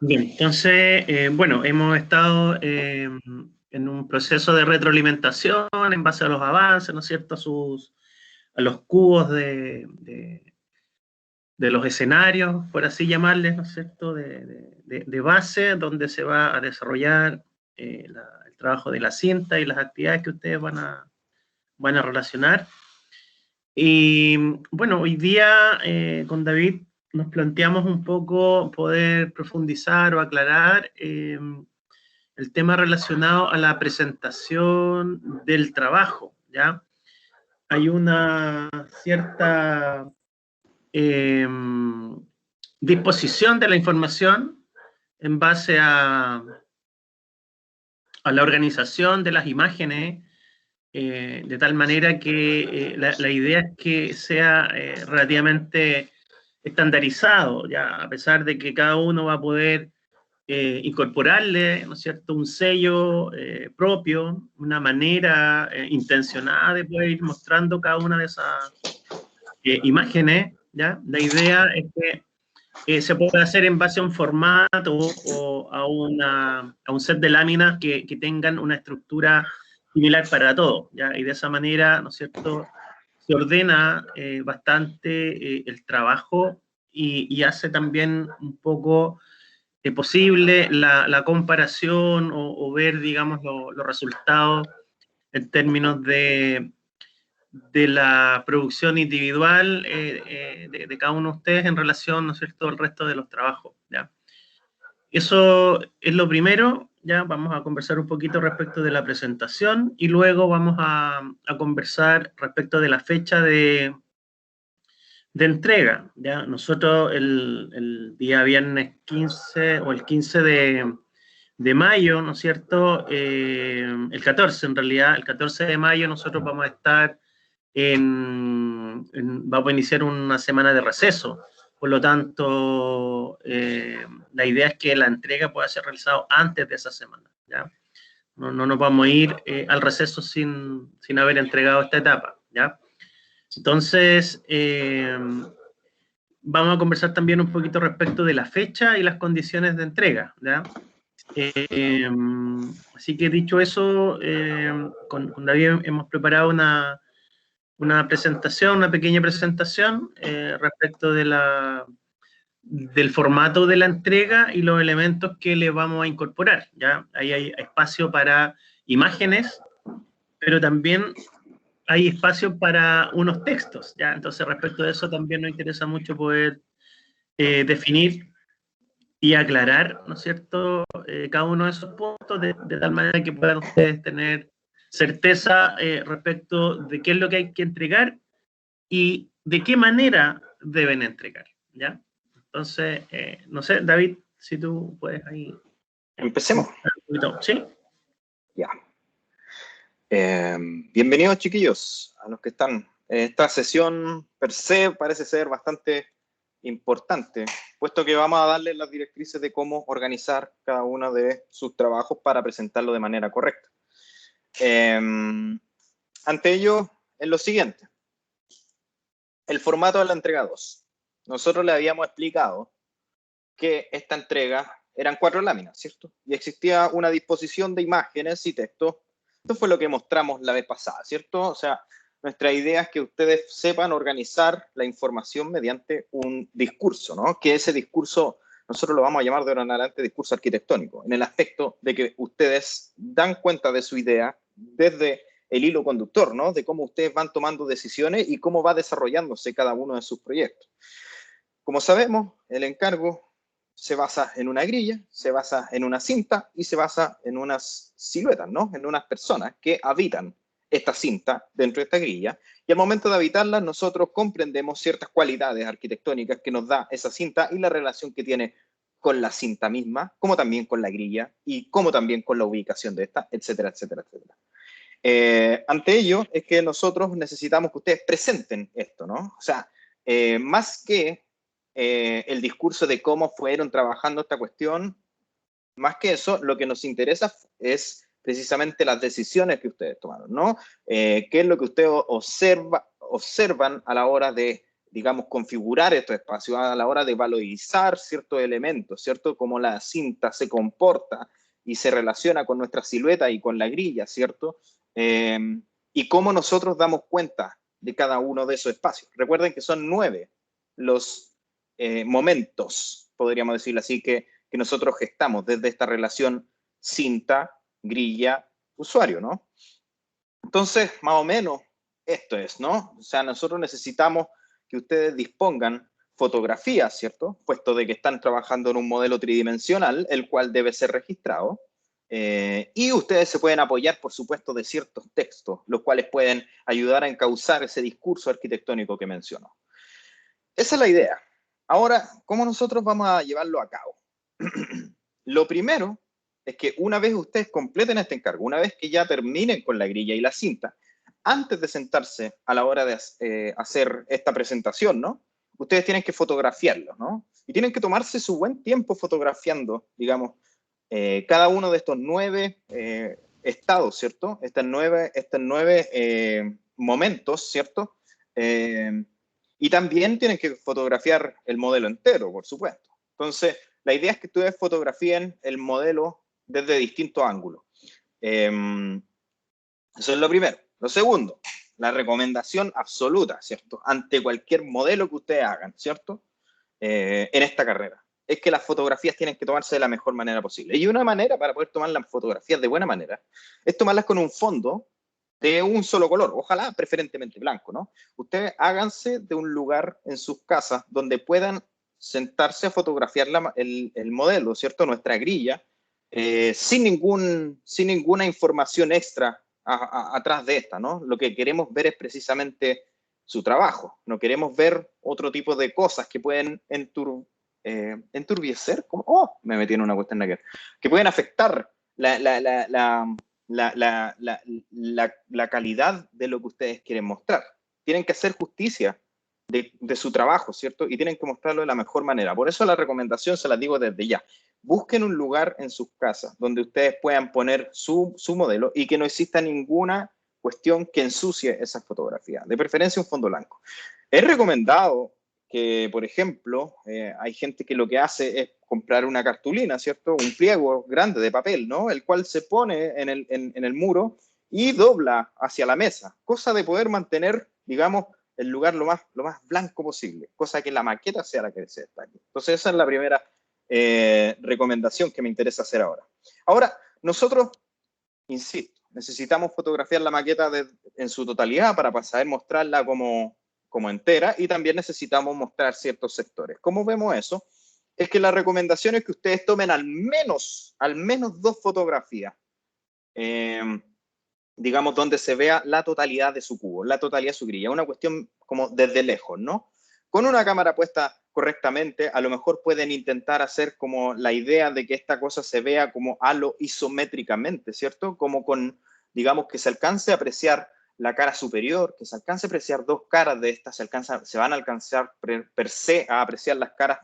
Bien, entonces, bueno, hemos estado en un proceso de retroalimentación en base a los avances, ¿no es cierto?, a los cubos de los escenarios, por así llamarles, ¿no es cierto?, de base, donde se va a desarrollar el trabajo de la cinta y las actividades que ustedes van a relacionar. Y bueno, hoy día con David nos planteamos un poco poder profundizar o aclarar el tema relacionado a la presentación del trabajo, ¿ya? Hay una cierta eh, disposición de la información en base a la organización de las imágenes, de tal manera que la idea es que sea relativamente estandarizado, ya, a pesar de que cada uno va a poder incorporarle, ¿no es cierto?, un sello propio, una manera intencionada de poder ir mostrando cada una de esas imágenes, ¿ya? La idea es que se puede hacer en base a un formato o a un set de láminas que tengan una estructura similar para todos, ¿ya? Y de esa manera, ¿no es cierto?, se ordena bastante el trabajo y hace también un poco posible la comparación o ver, digamos, los resultados en términos de la producción individual de cada uno de ustedes en relación, ¿no es cierto?, al resto de los trabajos, ¿ya? Eso es lo primero, ya vamos a conversar un poquito respecto de la presentación y luego vamos a conversar respecto de la fecha de entrega, ¿ya? Nosotros el día viernes 15 o el 15 de mayo, ¿no es cierto?, el 14 en realidad, el 14 de mayo nosotros vamos a estar vamos a iniciar una semana de receso. Por lo tanto, la idea es que la entrega pueda ser realizada antes de esa semana, ¿ya? No nos vamos a ir al receso sin haber entregado esta etapa, ¿ya? Entonces, vamos a conversar también un poquito respecto de la fecha y las condiciones de entrega, ¿ya? Así que dicho eso, con David hemos preparado una presentación, una pequeña presentación respecto del formato de la entrega y los elementos que le vamos a incorporar, ¿ya? Ahí hay espacio para imágenes, pero también hay espacio para unos textos, ¿ya? Entonces, respecto de eso también nos interesa mucho poder definir y aclarar, ¿no es cierto?, cada uno de esos puntos de tal manera que puedan ustedes tener certeza respecto de qué es lo que hay que entregar y de qué manera deben entregar, ¿ya? Entonces, no sé, David, si tú puedes ahí... Empecemos. ¿Sí? Ya. Bienvenidos, chiquillos, a los que están. Esta sesión per se parece ser bastante importante, puesto que vamos a darles las directrices de cómo organizar cada uno de sus trabajos para presentarlo de manera correcta. Ante ello, es lo siguiente. El formato de la entrega 2. Nosotros le habíamos explicado que esta entrega eran 4 láminas, ¿cierto? Y existía una disposición de imágenes y textos. Esto fue lo que mostramos la vez pasada, ¿cierto? O sea, nuestra idea es que ustedes sepan organizar la información mediante un discurso, ¿no? Que ese discurso nosotros lo vamos a llamar de ahora en adelante discurso arquitectónico, en el aspecto de que ustedes dan cuenta de su idea desde el hilo conductor, ¿no? De cómo ustedes van tomando decisiones y cómo va desarrollándose cada uno de sus proyectos. Como sabemos, el encargo se basa en una grilla, se basa en una cinta y se basa en unas siluetas, ¿no? En unas personas que habitan esta cinta dentro de esta grilla, y al momento de habitarla nosotros comprendemos ciertas cualidades arquitectónicas que nos da esa cinta y la relación que tiene con la cinta misma, como también con la grilla y como también con la ubicación de esta, etcétera, etcétera, etcétera. Ante ello es que nosotros necesitamos que ustedes presenten esto, ¿no? O sea, más que el discurso de cómo fueron trabajando esta cuestión, más que eso, lo que nos interesa es precisamente las decisiones que ustedes tomaron, ¿no? ¿Qué es lo que ustedes observan a la hora de digamos, configurar estos espacios, a la hora de valorizar ciertos elementos, ¿cierto? Cómo la cinta se comporta y se relaciona con nuestra silueta y con la grilla, ¿cierto? Y cómo nosotros damos cuenta de cada uno de esos espacios. Recuerden que son 9 los momentos, podríamos decirlo así, que nosotros gestamos desde esta relación cinta, grilla, usuario, ¿no? Entonces, más o menos, esto es, ¿no? O sea, nosotros necesitamos que ustedes dispongan fotografías, ¿cierto? Puesto de que están trabajando en un modelo tridimensional, el cual debe ser registrado. Y ustedes se pueden apoyar, por supuesto, de ciertos textos, los cuales pueden ayudar a encauzar ese discurso arquitectónico que mencionó. Esa es la idea. Ahora, ¿cómo nosotros vamos a llevarlo a cabo? Lo primero es que una vez ustedes completen este encargo, una vez que ya terminen con la grilla y la cinta, antes de sentarse a la hora de hacer esta presentación, ¿no? Ustedes tienen que fotografiarlo, ¿no? Y tienen que tomarse su buen tiempo fotografiando, digamos, cada uno de estos 9 estados, ¿cierto? Estos nueve momentos, ¿cierto? Y también tienen que fotografiar el modelo entero, por supuesto. Entonces, la idea es que ustedes fotografíen el modelo desde distintos ángulos. Eso es lo primero. Lo segundo, la recomendación absoluta, ¿cierto? Ante cualquier modelo que ustedes hagan, ¿cierto? En esta carrera, es que las fotografías tienen que tomarse de la mejor manera posible. Y una manera para poder tomar las fotografías de buena manera es tomarlas con un fondo de un solo color, ojalá preferentemente blanco, ¿no? Ustedes háganse de un lugar en sus casas donde puedan sentarse a fotografiar el modelo, ¿cierto? Nuestra grilla, sin ninguna información extra atrás de esta, ¿no? Lo que queremos ver es precisamente su trabajo. No queremos ver otro tipo de cosas que pueden enturbiacer, como, oh, me metí en una cuestión que pueden afectar la calidad de lo que ustedes quieren mostrar. Tienen que hacer justicia de su trabajo, ¿cierto? Y tienen que mostrarlo de la mejor manera. Por eso la recomendación se la digo desde ya. Busquen un lugar en sus casas donde ustedes puedan poner su modelo y que no exista ninguna cuestión que ensucie esa fotografía. De preferencia un fondo blanco. Es recomendado que, por ejemplo, hay gente que lo que hace es comprar una cartulina, ¿cierto? Un pliego grande de papel, ¿no? El cual se pone en el muro y dobla hacia la mesa, cosa de poder mantener, digamos, el lugar lo más blanco posible, cosa que la maqueta sea la que se destaque. Entonces esa es la primera recomendación que me interesa hacer ahora. Ahora, nosotros, insisto, necesitamos fotografiar la maqueta en su totalidad para saber mostrarla como entera, y también necesitamos mostrar ciertos sectores. ¿Cómo vemos eso? Es que la recomendación es que ustedes tomen al menos 2 fotografías, digamos, donde se vea la totalidad de su cubo, la totalidad de su grilla. Una cuestión como desde lejos, ¿no? Con una cámara puesta correctamente, a lo mejor pueden intentar hacer como la idea de que esta cosa se vea como halo isométricamente, ¿cierto? Como con, digamos, que se alcance a apreciar la cara superior, que se alcance a apreciar 2 caras de estas, se van a alcanzar per se a apreciar las caras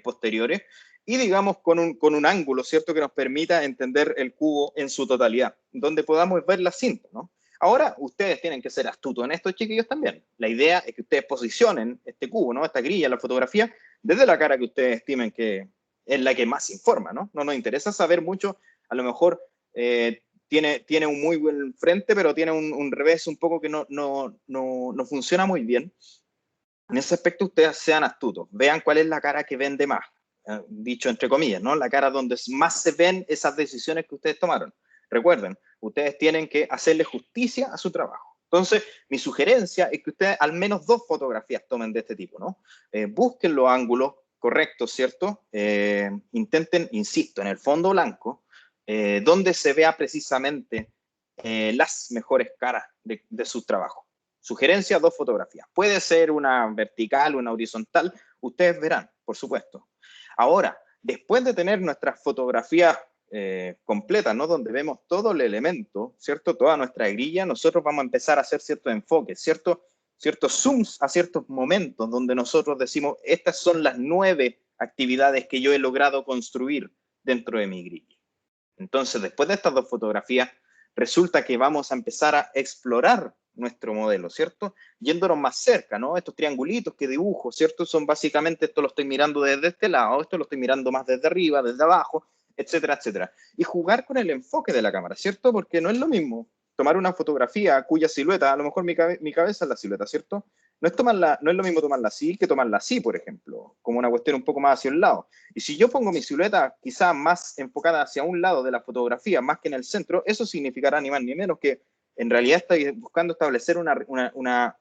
posteriores, y digamos con un ángulo, ¿cierto?, que nos permita entender el cubo en su totalidad, donde podamos ver la cinta, ¿no? Ahora, ustedes tienen que ser astutos en esto, chiquillos, también. La idea es que ustedes posicionen este cubo, ¿no?, esta grilla, la fotografía, desde la cara que ustedes estimen que es la que más informa, ¿no? No nos interesa saber mucho, a lo mejor tiene un muy buen frente, pero tiene un revés un poco que no funciona muy bien. En ese aspecto ustedes sean astutos, vean cuál es la cara que vende más, dicho entre comillas, ¿no? La cara donde más se ven esas decisiones que ustedes tomaron. Recuerden, ustedes tienen que hacerle justicia a su trabajo. Entonces, mi sugerencia es que ustedes al menos 2 fotografías tomen de este tipo, ¿no? Busquen los ángulos correctos, ¿cierto? Intenten, insisto, en el fondo blanco, donde se vea precisamente las mejores caras de sus trabajos. Sugerencia, 2 fotografías. Puede ser una vertical, una horizontal, ustedes verán, por supuesto. Ahora, después de tener nuestras fotografías completas, ¿no?, donde vemos todo el elemento, ¿cierto?, toda nuestra grilla, nosotros vamos a empezar a hacer ciertos enfoques, ciertos zooms a ciertos momentos donde nosotros decimos, estas son las 9 actividades que yo he logrado construir dentro de mi grilla. Entonces, después de estas 2 fotografías, resulta que vamos a empezar a explorar nuestro modelo, ¿cierto? Yéndonos más cerca, ¿no? Estos triangulitos que dibujo, ¿cierto? Son básicamente, esto lo estoy mirando desde este lado, esto lo estoy mirando más desde arriba, desde abajo, etcétera, etcétera. Y jugar con el enfoque de la cámara, ¿cierto? Porque no es lo mismo tomar una fotografía cuya silueta, a lo mejor mi cabeza es la silueta, ¿cierto? No es lo mismo tomarla así que tomarla así, por ejemplo, como una cuestión un poco más hacia un lado. Y si yo pongo mi silueta quizá más enfocada hacia un lado de la fotografía, más que en el centro, eso significará ni más ni menos que en realidad estoy buscando establecer una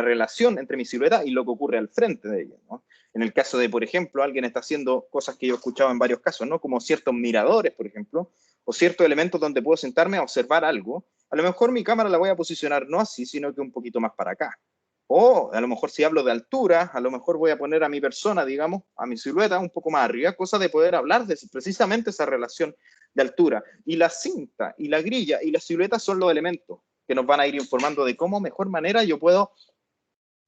relación entre mi silueta y lo que ocurre al frente de ella, ¿no? En el caso de, por ejemplo, alguien está haciendo cosas que yo he escuchado en varios casos, ¿no? Como ciertos miradores, por ejemplo, o ciertos elementos donde puedo sentarme a observar algo. A lo mejor mi cámara la voy a posicionar no así, sino que un poquito más para acá. O a lo mejor si hablo de altura, a lo mejor voy a poner a mi persona, digamos, a mi silueta un poco más arriba, cosa de poder hablar de precisamente esa relación de altura. Y la cinta, y la grilla, y la silueta son los elementos que nos van a ir informando de cómo mejor manera yo puedo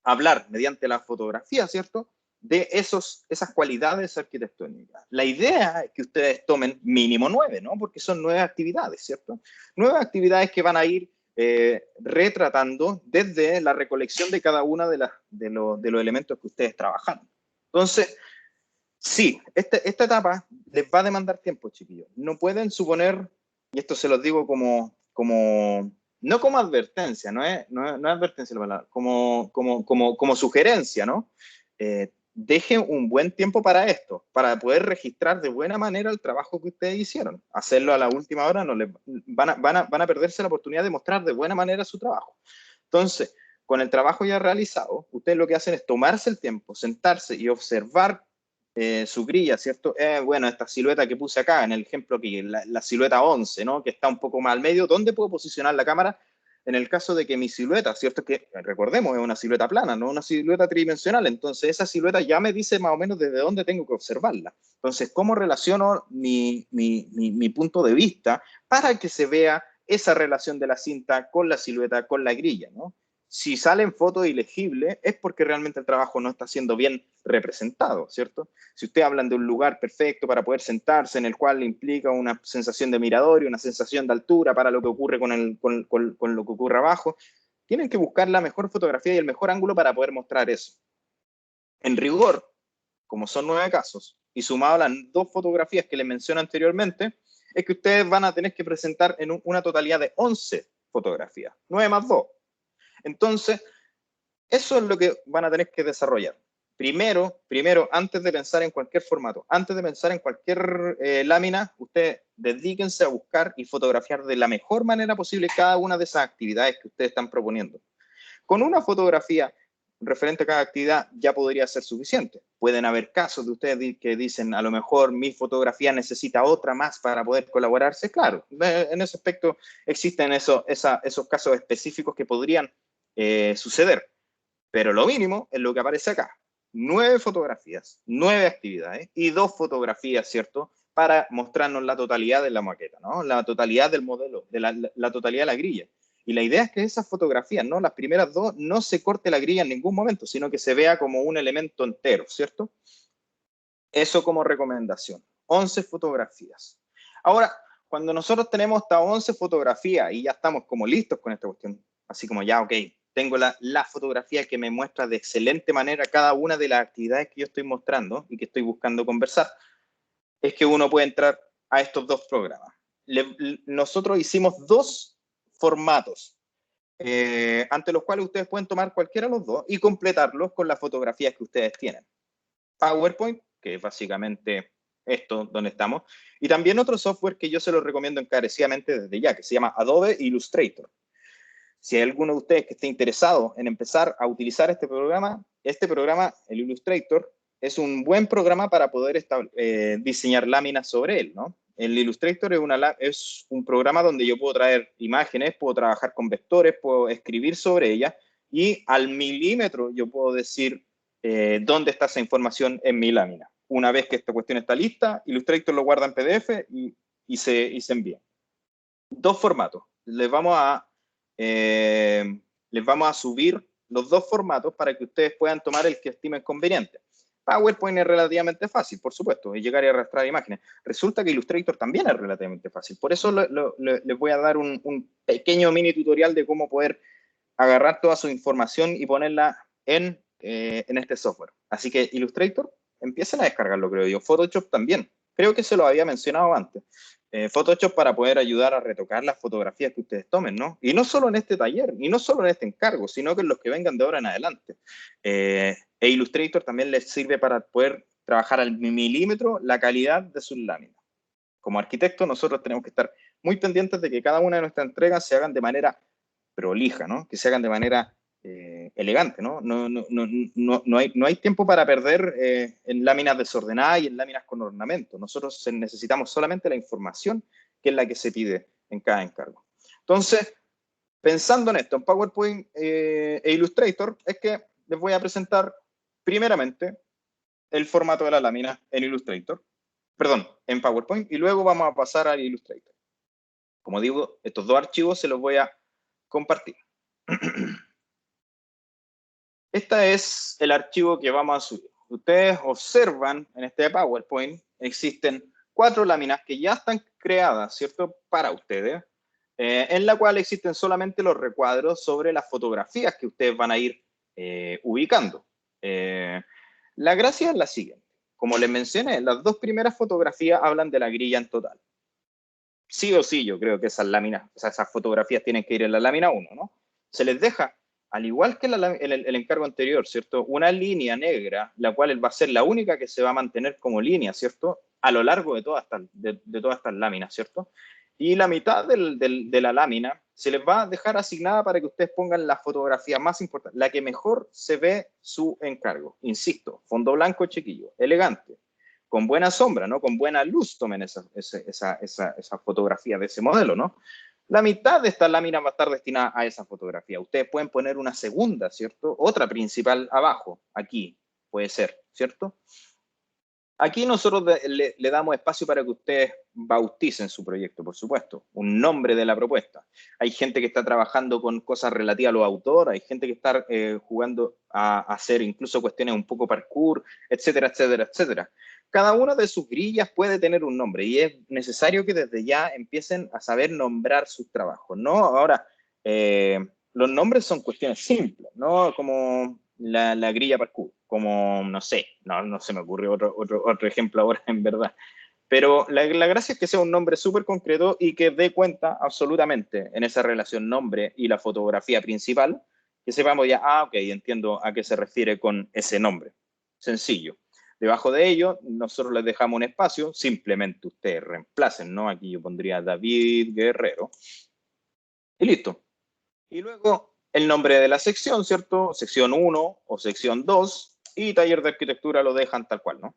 hablar mediante la fotografía, ¿cierto? De esas cualidades arquitectónicas. La idea es que ustedes tomen mínimo 9, ¿no? Porque son 9 actividades, ¿cierto? 9 actividades que van a ir retratando desde la recolección de cada una de los elementos que ustedes trabajaron. Entonces, sí, esta etapa les va a demandar tiempo, chiquillos. No pueden suponer, y esto se los digo no como advertencia, no es advertencia la palabra, como sugerencia, ¿no? Dejen un buen tiempo para esto, para poder registrar de buena manera el trabajo que ustedes hicieron. Hacerlo a la última hora no les, van a perderse la oportunidad de mostrar de buena manera su trabajo. Entonces, con el trabajo ya realizado, ustedes lo que hacen es tomarse el tiempo, sentarse y observar su grilla, ¿cierto? Bueno, esta silueta que puse acá, en el ejemplo aquí, la silueta 11, ¿no? Que está un poco más al medio, ¿dónde puedo posicionar la cámara? En el caso de que mi silueta, ¿cierto? Que recordemos, es una silueta plana, no una silueta tridimensional, entonces esa silueta ya me dice más o menos desde dónde tengo que observarla. Entonces, ¿cómo relaciono mi punto de vista para que se vea esa relación de la cinta con la silueta, con la grilla, ¿no? Si salen fotos ilegibles es porque realmente el trabajo no está siendo bien representado, ¿cierto? Si ustedes hablan de un lugar perfecto para poder sentarse, en el cual implica una sensación de mirador y una sensación de altura para lo que ocurre con lo que ocurre abajo, tienen que buscar la mejor fotografía y el mejor ángulo para poder mostrar eso. En rigor, como son 9 casos, y sumado a las 2 fotografías que les mencioné anteriormente, es que ustedes van a tener que presentar en una totalidad de 11 fotografías, 9 más 2. Entonces, eso es lo que van a tener que desarrollar. Primero, antes de pensar en cualquier formato, antes de pensar en cualquier lámina, ustedes dedíquense a buscar y fotografiar de la mejor manera posible cada una de esas actividades que ustedes están proponiendo. Con una fotografía referente a cada actividad ya podría ser suficiente. Pueden haber casos de ustedes que dicen, a lo mejor mi fotografía necesita otra más para poder colaborarse. Claro, en ese aspecto existen esos casos específicos que podrían suceder. Pero lo mínimo es lo que aparece acá. 9 fotografías, 9 actividades y 2 fotografías, ¿cierto? Para mostrarnos la totalidad de la maqueta, ¿no? La totalidad del modelo, la totalidad de la grilla. Y la idea es que esas fotografías, ¿no? Las primeras 2, no se corte la grilla en ningún momento, sino que se vea como un elemento entero, ¿cierto? Eso como recomendación. 11 fotografías. Ahora, cuando nosotros tenemos hasta 11 fotografías y ya estamos como listos con esta cuestión, así como ya, ok, tengo la fotografía que me muestra de excelente manera cada una de las actividades que yo estoy mostrando y que estoy buscando conversar, es que uno puede entrar a estos 2 programas. Nosotros hicimos 2 formatos, ante los cuales ustedes pueden tomar cualquiera de los 2 y completarlos con las fotografías que ustedes tienen. PowerPoint, que es básicamente esto donde estamos, y también otro software que yo se lo recomiendo encarecidamente desde ya, que se llama Adobe Illustrator. Si hay alguno de ustedes que esté interesado en empezar a utilizar este programa, el Illustrator, es un buen programa para poder diseñar láminas sobre él, ¿no? El Illustrator es un programa donde yo puedo traer imágenes, puedo trabajar con vectores, puedo escribir sobre ellas y al milímetro yo puedo decir dónde está esa información en mi lámina. Una vez que esta cuestión está lista, Illustrator lo guarda en PDF y se envía. 2 formatos. Les vamos a subir los 2 formatos para que ustedes puedan tomar el que estimen conveniente. PowerPoint es relativamente fácil, por supuesto, y llegar y arrastrar imágenes. Resulta que Illustrator también es relativamente fácil. Por eso les voy a dar un pequeño mini tutorial de cómo poder agarrar toda su información y ponerla en este software. Así que Illustrator, empiecen a descargarlo, creo yo. Photoshop también. Creo que se lo había mencionado antes. Photoshop para poder ayudar a retocar las fotografías que ustedes tomen, ¿no? Y no solo en este taller, y no solo en este encargo, sino que en los que vengan de ahora en adelante. E Illustrator también les sirve para poder trabajar al milímetro la calidad de sus láminas. Como arquitectos, nosotros tenemos que estar muy pendientes de que cada una de nuestras entregas se hagan de manera prolija, ¿no? Que se hagan de manera elegante, ¿no? No hay tiempo para perder en láminas desordenadas y en láminas con ornamento. Nosotros necesitamos solamente la información que es la que se pide en cada encargo. Entonces, pensando en esto, en PowerPoint e Illustrator, es que les voy a presentar primeramente el formato de la lámina en Illustrator, perdón, en PowerPoint, y luego vamos a pasar al Illustrator. Como digo, estos dos archivos se los voy a compartir. Este es el archivo que vamos a subir. Ustedes observan en este PowerPoint, existen 4 láminas que ya están creadas, ¿cierto? Para ustedes, en la cual existen solamente los recuadros sobre las fotografías que ustedes van a ir ubicando. La gracia es la siguiente. Como les mencioné, las 2 primeras fotografías hablan de la grilla en total. Sí o sí, yo creo que esas láminas, o sea, esas fotografías tienen que ir en la lámina 1, ¿no? Se les deja, al igual que el encargo anterior, ¿cierto? Una línea negra, la cual va a ser la única que se va a mantener como línea, ¿cierto? A lo largo de todas estas láminas, ¿cierto? Y la mitad de la lámina se les va a dejar asignada para que ustedes pongan la fotografía más importante, la que mejor se ve su encargo. Insisto, fondo blanco, chiquillo, elegante, con buena sombra, ¿no? Con buena luz tomen esa fotografía de ese modelo, ¿no? La mitad de esta lámina va a estar destinada a esa fotografía. Ustedes pueden poner una segunda, ¿cierto? Otra principal abajo, aquí, puede ser, ¿cierto? Aquí nosotros le damos espacio para que ustedes bauticen su proyecto, por supuesto, un nombre de la propuesta. Hay gente que está trabajando con cosas relativas a los autores, hay gente que está jugando a hacer incluso cuestiones un poco parkour, etcétera, etcétera, etcétera. Cada una de sus grillas puede tener un nombre y es necesario que desde ya empiecen a saber nombrar sus trabajos, ¿no? Ahora, los nombres son cuestiones simples, ¿no? Como la grilla parkour, como, no sé, no se me ocurrió otro ejemplo ahora en verdad, pero la gracia es que sea un nombre súper concreto y que dé cuenta absolutamente en esa relación nombre y la fotografía principal, que sepamos ya, ok, entiendo a qué se refiere con ese nombre, sencillo. Debajo de ello, nosotros les dejamos un espacio, simplemente ustedes reemplacen, ¿no? Aquí yo pondría David Guerrero, y listo. Y luego el nombre de la sección, ¿cierto? Sección 1 o sección 2 y taller de arquitectura lo dejan tal cual, ¿no?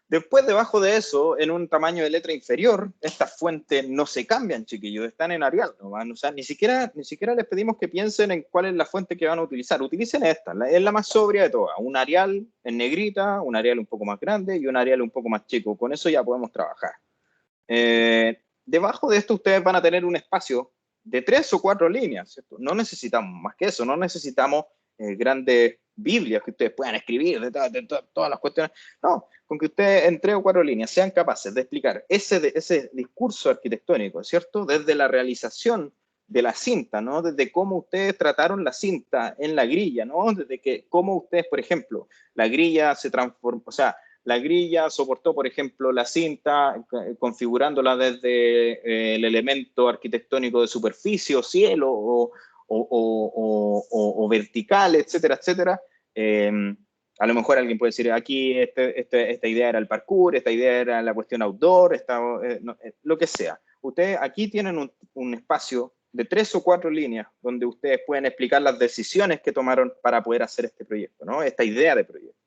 Después, debajo de eso, en un tamaño de letra inferior, estas fuentes no se cambian, chiquillos, están en Arial, ¿no? O sea, ni siquiera les pedimos que piensen en cuál es la fuente que van a utilizar. Utilicen esta, es la más sobria de todas. Un Arial en negrita, un Arial un poco más grande y un Arial un poco más chico. Con eso ya podemos trabajar. Debajo de esto ustedes van a tener un espacio de 3 o 4 líneas, ¿cierto? No necesitamos más que eso, no necesitamos grandes Biblias que ustedes puedan escribir de todas las cuestiones. No, con que ustedes en 3 o 4 líneas sean capaces de explicar ese discurso arquitectónico, ¿cierto? Desde la realización de la cinta, ¿no? Desde cómo ustedes trataron la cinta en la grilla, ¿no? Desde cómo ustedes, por ejemplo, la grilla se transformó, o sea, la grilla soportó, por ejemplo, la cinta, configurándola desde el elemento arquitectónico de superficie o cielo o vertical, etcétera, etcétera. A lo mejor alguien puede decir, aquí esta idea era el parkour, esta idea era la cuestión outdoor, lo que sea. Ustedes aquí tienen un espacio de 3 o 4 líneas donde ustedes pueden explicar las decisiones que tomaron para poder hacer este proyecto, ¿no? Esta idea de proyecto.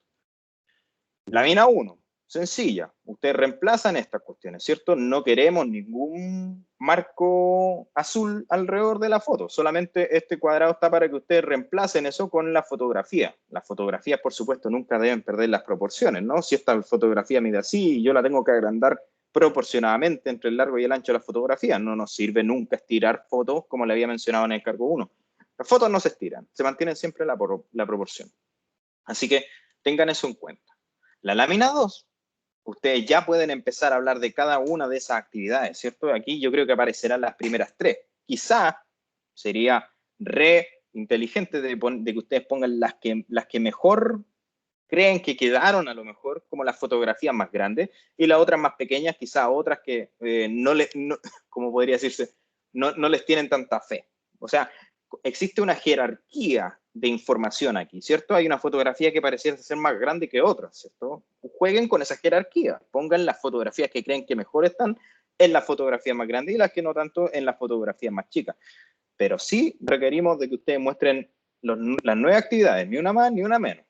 Lámina 1, sencilla. Ustedes reemplazan estas cuestiones, ¿cierto? No queremos ningún marco azul alrededor de la foto. Solamente este cuadrado está para que ustedes reemplacen eso con la fotografía. Las fotografías, por supuesto, nunca deben perder las proporciones, ¿no? Si esta fotografía mide así y yo la tengo que agrandar proporcionadamente entre el largo y el ancho de la fotografía, no nos sirve nunca estirar fotos, como le había mencionado en el cargo 1. Las fotos no se estiran, se mantienen siempre la proporción. Así que tengan eso en cuenta. La lámina 2, ustedes ya pueden empezar a hablar de cada una de esas actividades, ¿cierto? Aquí yo creo que aparecerán las primeras 3. Quizá sería re inteligente de que ustedes pongan las que mejor creen que quedaron, a lo mejor, como las fotografías más grandes, y las otras más pequeñas, quizá otras que como podría decirse, no les tienen tanta fe. O sea, existe una jerarquía de información aquí, ¿cierto? Hay una fotografía que pareciera ser más grande que otra, ¿cierto? Jueguen con esa jerarquía, pongan las fotografías que creen que mejor están en las fotografías más grandes y las que no tanto en las fotografías más chicas. Pero sí requerimos de que ustedes muestren las 9 actividades, ni una más ni una menos.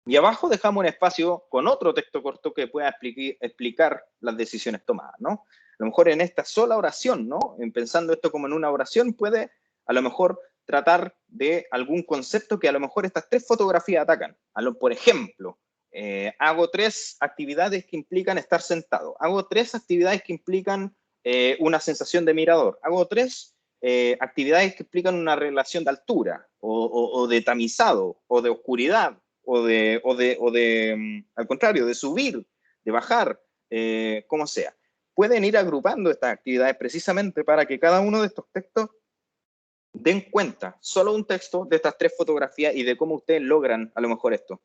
Y abajo dejamos un espacio con otro texto corto que pueda explicar las decisiones tomadas, ¿no? A lo mejor en esta sola oración, ¿no? En pensando esto como en una oración, puede a lo mejor tratar de algún concepto que a lo mejor estas 3 fotografías atacan. Por ejemplo, hago 3 actividades que implican estar sentado. Hago 3 actividades que implican una sensación de mirador. Hago 3 actividades que implican una relación de altura o de tamizado o de oscuridad al contrario, de subir, de bajar, como sea. Pueden ir agrupando estas actividades precisamente para que cada uno de estos textos den cuenta, solo un texto de estas 3 fotografías y de cómo ustedes logran a lo mejor esto.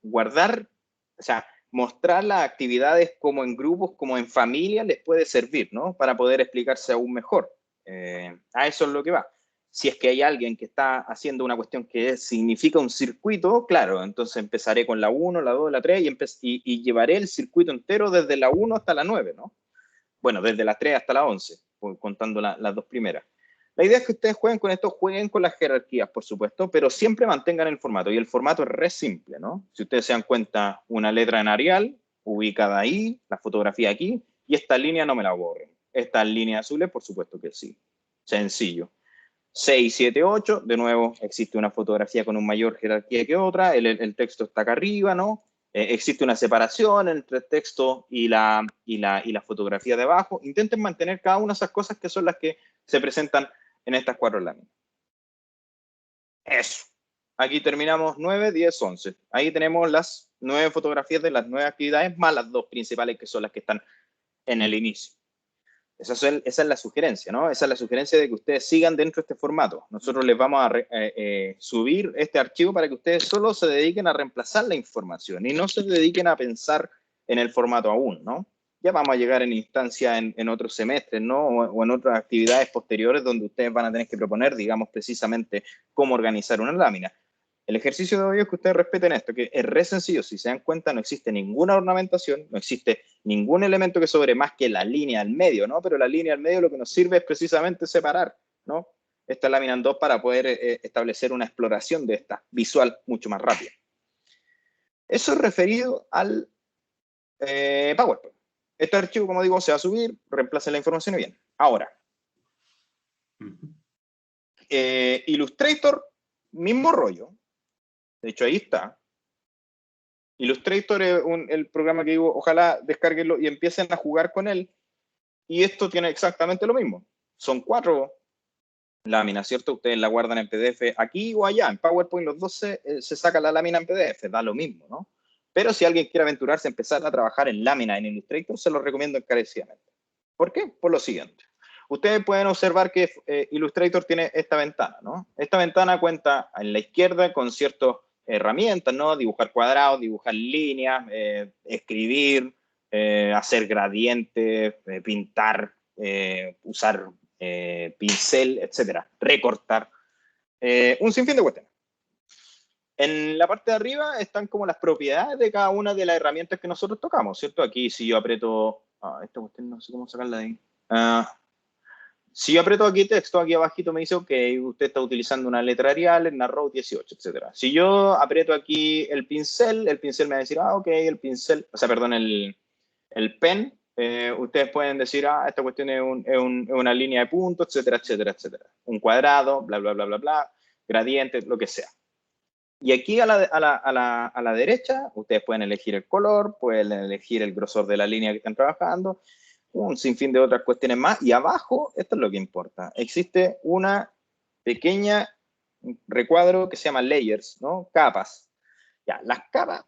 Guardar, o sea, mostrar las actividades como en grupos, como en familia, les puede servir, ¿no? Para poder explicarse aún mejor. A eso es lo que va. Si es que hay alguien que está haciendo una cuestión que significa un circuito, claro, entonces empezaré con la 1, la 2, la 3 y llevaré el circuito entero desde la 1 hasta la 9, ¿no? Bueno, desde la 3 hasta la 11, contando las 2 primeras. La idea es que ustedes jueguen con esto, jueguen con las jerarquías, por supuesto, pero siempre mantengan el formato. Y el formato es re simple, ¿no? Si ustedes se dan cuenta, una letra en Arial, ubicada ahí, la fotografía aquí, y esta línea no me la borren. Estas líneas azules, por supuesto que sí. Sencillo. 6, 7, 8, de nuevo, existe una fotografía con una mayor jerarquía que otra, el texto está acá arriba, ¿no? Existe una separación entre el texto y la fotografía de abajo. Intenten mantener cada una de esas cosas que son las que se presentan en estas 4 láminas. Eso. Aquí terminamos 9, 10, 11. Ahí tenemos las 9 fotografías de las 9 actividades, más las 2 principales que son las que están en el inicio. Esa es la sugerencia, ¿no? Esa es la sugerencia de que ustedes sigan dentro de este formato. Nosotros les vamos a subir este archivo para que ustedes solo se dediquen a reemplazar la información y no se dediquen a pensar en el formato aún, ¿no? Ya vamos a llegar en instancia en otros semestres, ¿no? O en otras actividades posteriores donde ustedes van a tener que proponer, digamos, precisamente cómo organizar una lámina. El ejercicio de hoy es que ustedes respeten esto, que es re sencillo. Si se dan cuenta, no existe ninguna ornamentación, no existe ningún elemento que sobre más que la línea al medio, ¿no? Pero la línea al medio lo que nos sirve es precisamente separar, ¿no? Esta lámina en 2 para poder establecer una exploración de esta visual mucho más rápida. Eso es referido al PowerPoint. Este archivo, como digo, se va a subir, reemplace la información y bien. Ahora, Illustrator, mismo rollo. De hecho, ahí está. Illustrator es el programa que digo, ojalá descarguenlo y empiecen a jugar con él. Y esto tiene exactamente lo mismo. Son 4 láminas, ¿cierto? Ustedes la guardan en PDF aquí o allá. En PowerPoint los dos se saca la lámina en PDF, da lo mismo, ¿no? Pero si alguien quiere aventurarse a empezar a trabajar en lámina en Illustrator, se lo recomiendo encarecidamente. ¿Por qué? Por lo siguiente. Ustedes pueden observar que Illustrator tiene esta ventana, ¿no? Esta ventana cuenta en la izquierda con ciertas herramientas, ¿no? Dibujar cuadrados, dibujar líneas, escribir, hacer gradientes, pintar, usar pincel, etcétera, recortar, un sinfín de cuestiones. En la parte de arriba están como las propiedades de cada una de las herramientas que nosotros tocamos, ¿cierto? Aquí si yo aprieto, esta cuestión no sé cómo sacarla de ahí. Si yo aprieto aquí texto, aquí abajito me dice, ok, usted está utilizando una letra Arial, en Narrow 18, etc. Si yo aprieto aquí el pincel me va a decir, ok, el pincel, o sea, perdón, el pen, ustedes pueden decir, esta cuestión es una línea de puntos, etcétera, etcétera, etcétera. Un cuadrado, bla, bla, bla, bla, bla, gradiente, lo que sea. Y aquí a la derecha, ustedes pueden elegir el color, pueden elegir el grosor de la línea que están trabajando, un sinfín de otras cuestiones más. Y abajo, esto es lo que importa, existe una pequeña recuadro que se llama layers, ¿no? Capas. Ya, las capas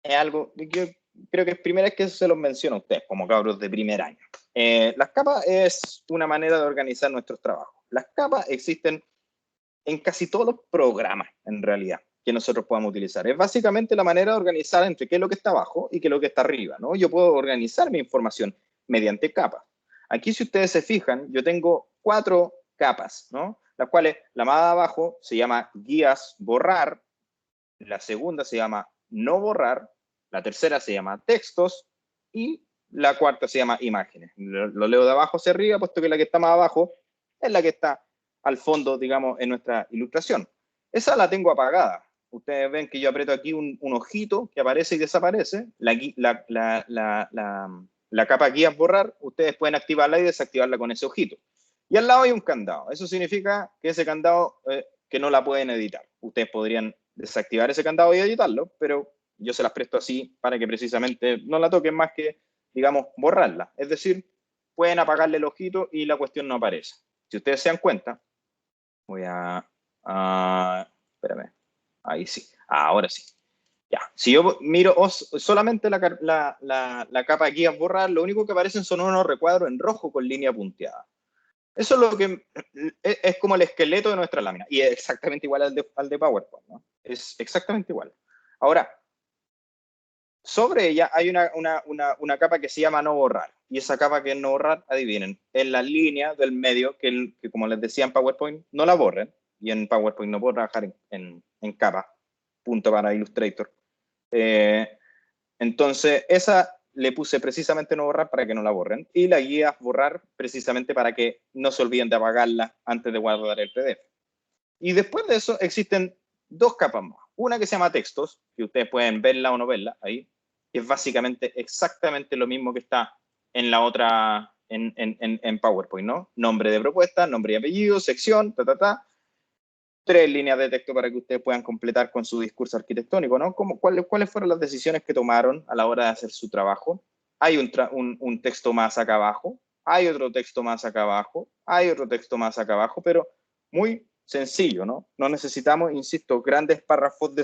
es algo que yo creo que es primera vez que se los menciono a ustedes, como cabros de primer año. Las capas es una manera de organizar nuestros trabajos. Las capas existen en casi todos los programas, en realidad, que nosotros podamos utilizar. Es básicamente la manera de organizar entre qué es lo que está abajo y qué es lo que está arriba, ¿no? Yo puedo organizar mi información mediante capas. Aquí, si ustedes se fijan, yo tengo 4 capas, ¿no? Las cuales, la más de abajo se llama guías borrar, la segunda se llama no borrar, la tercera se llama textos y la cuarta se llama imágenes. Lo leo de abajo hacia arriba, puesto que la que está más abajo es la que está al fondo, digamos, en nuestra ilustración. Esa la tengo apagada. Ustedes ven que yo aprieto aquí un ojito que aparece y desaparece. La capa guías borrar, ustedes pueden activarla y desactivarla con ese ojito. Y al lado hay un candado. Eso significa que ese candado que no la pueden editar. Ustedes podrían desactivar ese candado y editarlo, pero yo se las presto así para que precisamente no la toquen más que, digamos, borrarla. Es decir, pueden apagarle el ojito y la cuestión no aparece. Si ustedes se dan cuenta, voy a espérame, ahí sí, ahora sí. Ya, si yo miro solamente la capa aquí a borrar, lo único que aparecen son unos recuadros en rojo con línea punteada. Eso es lo que es como el esqueleto de nuestra lámina y es exactamente igual al de PowerPoint, ¿no? Es exactamente igual. Ahora, sobre ella hay una capa que se llama no borrar. Y esa capa que es no borrar, adivinen, es la línea del medio que como les decía en PowerPoint, no la borren. Y en PowerPoint no puedo trabajar en capa, punto para Illustrator. Entonces, esa le puse precisamente no borrar para que no la borren. Y la guía borrar precisamente para que no se olviden de apagarla antes de guardar el PDF. Y después de eso existen 2 capas más. Una que se llama textos, que ustedes pueden verla o no verla ahí, que es básicamente exactamente lo mismo que está en la otra, en PowerPoint, ¿no? Nombre de propuesta, nombre y apellido, sección, 3 líneas de texto para que ustedes puedan completar con su discurso arquitectónico, ¿no? ¿Cuáles fueron las decisiones que tomaron a la hora de hacer su trabajo? Hay un texto más acá abajo, hay otro texto más acá abajo, hay otro texto más acá abajo, pero muy sencillo, ¿no? No necesitamos, insisto, grandes párrafos de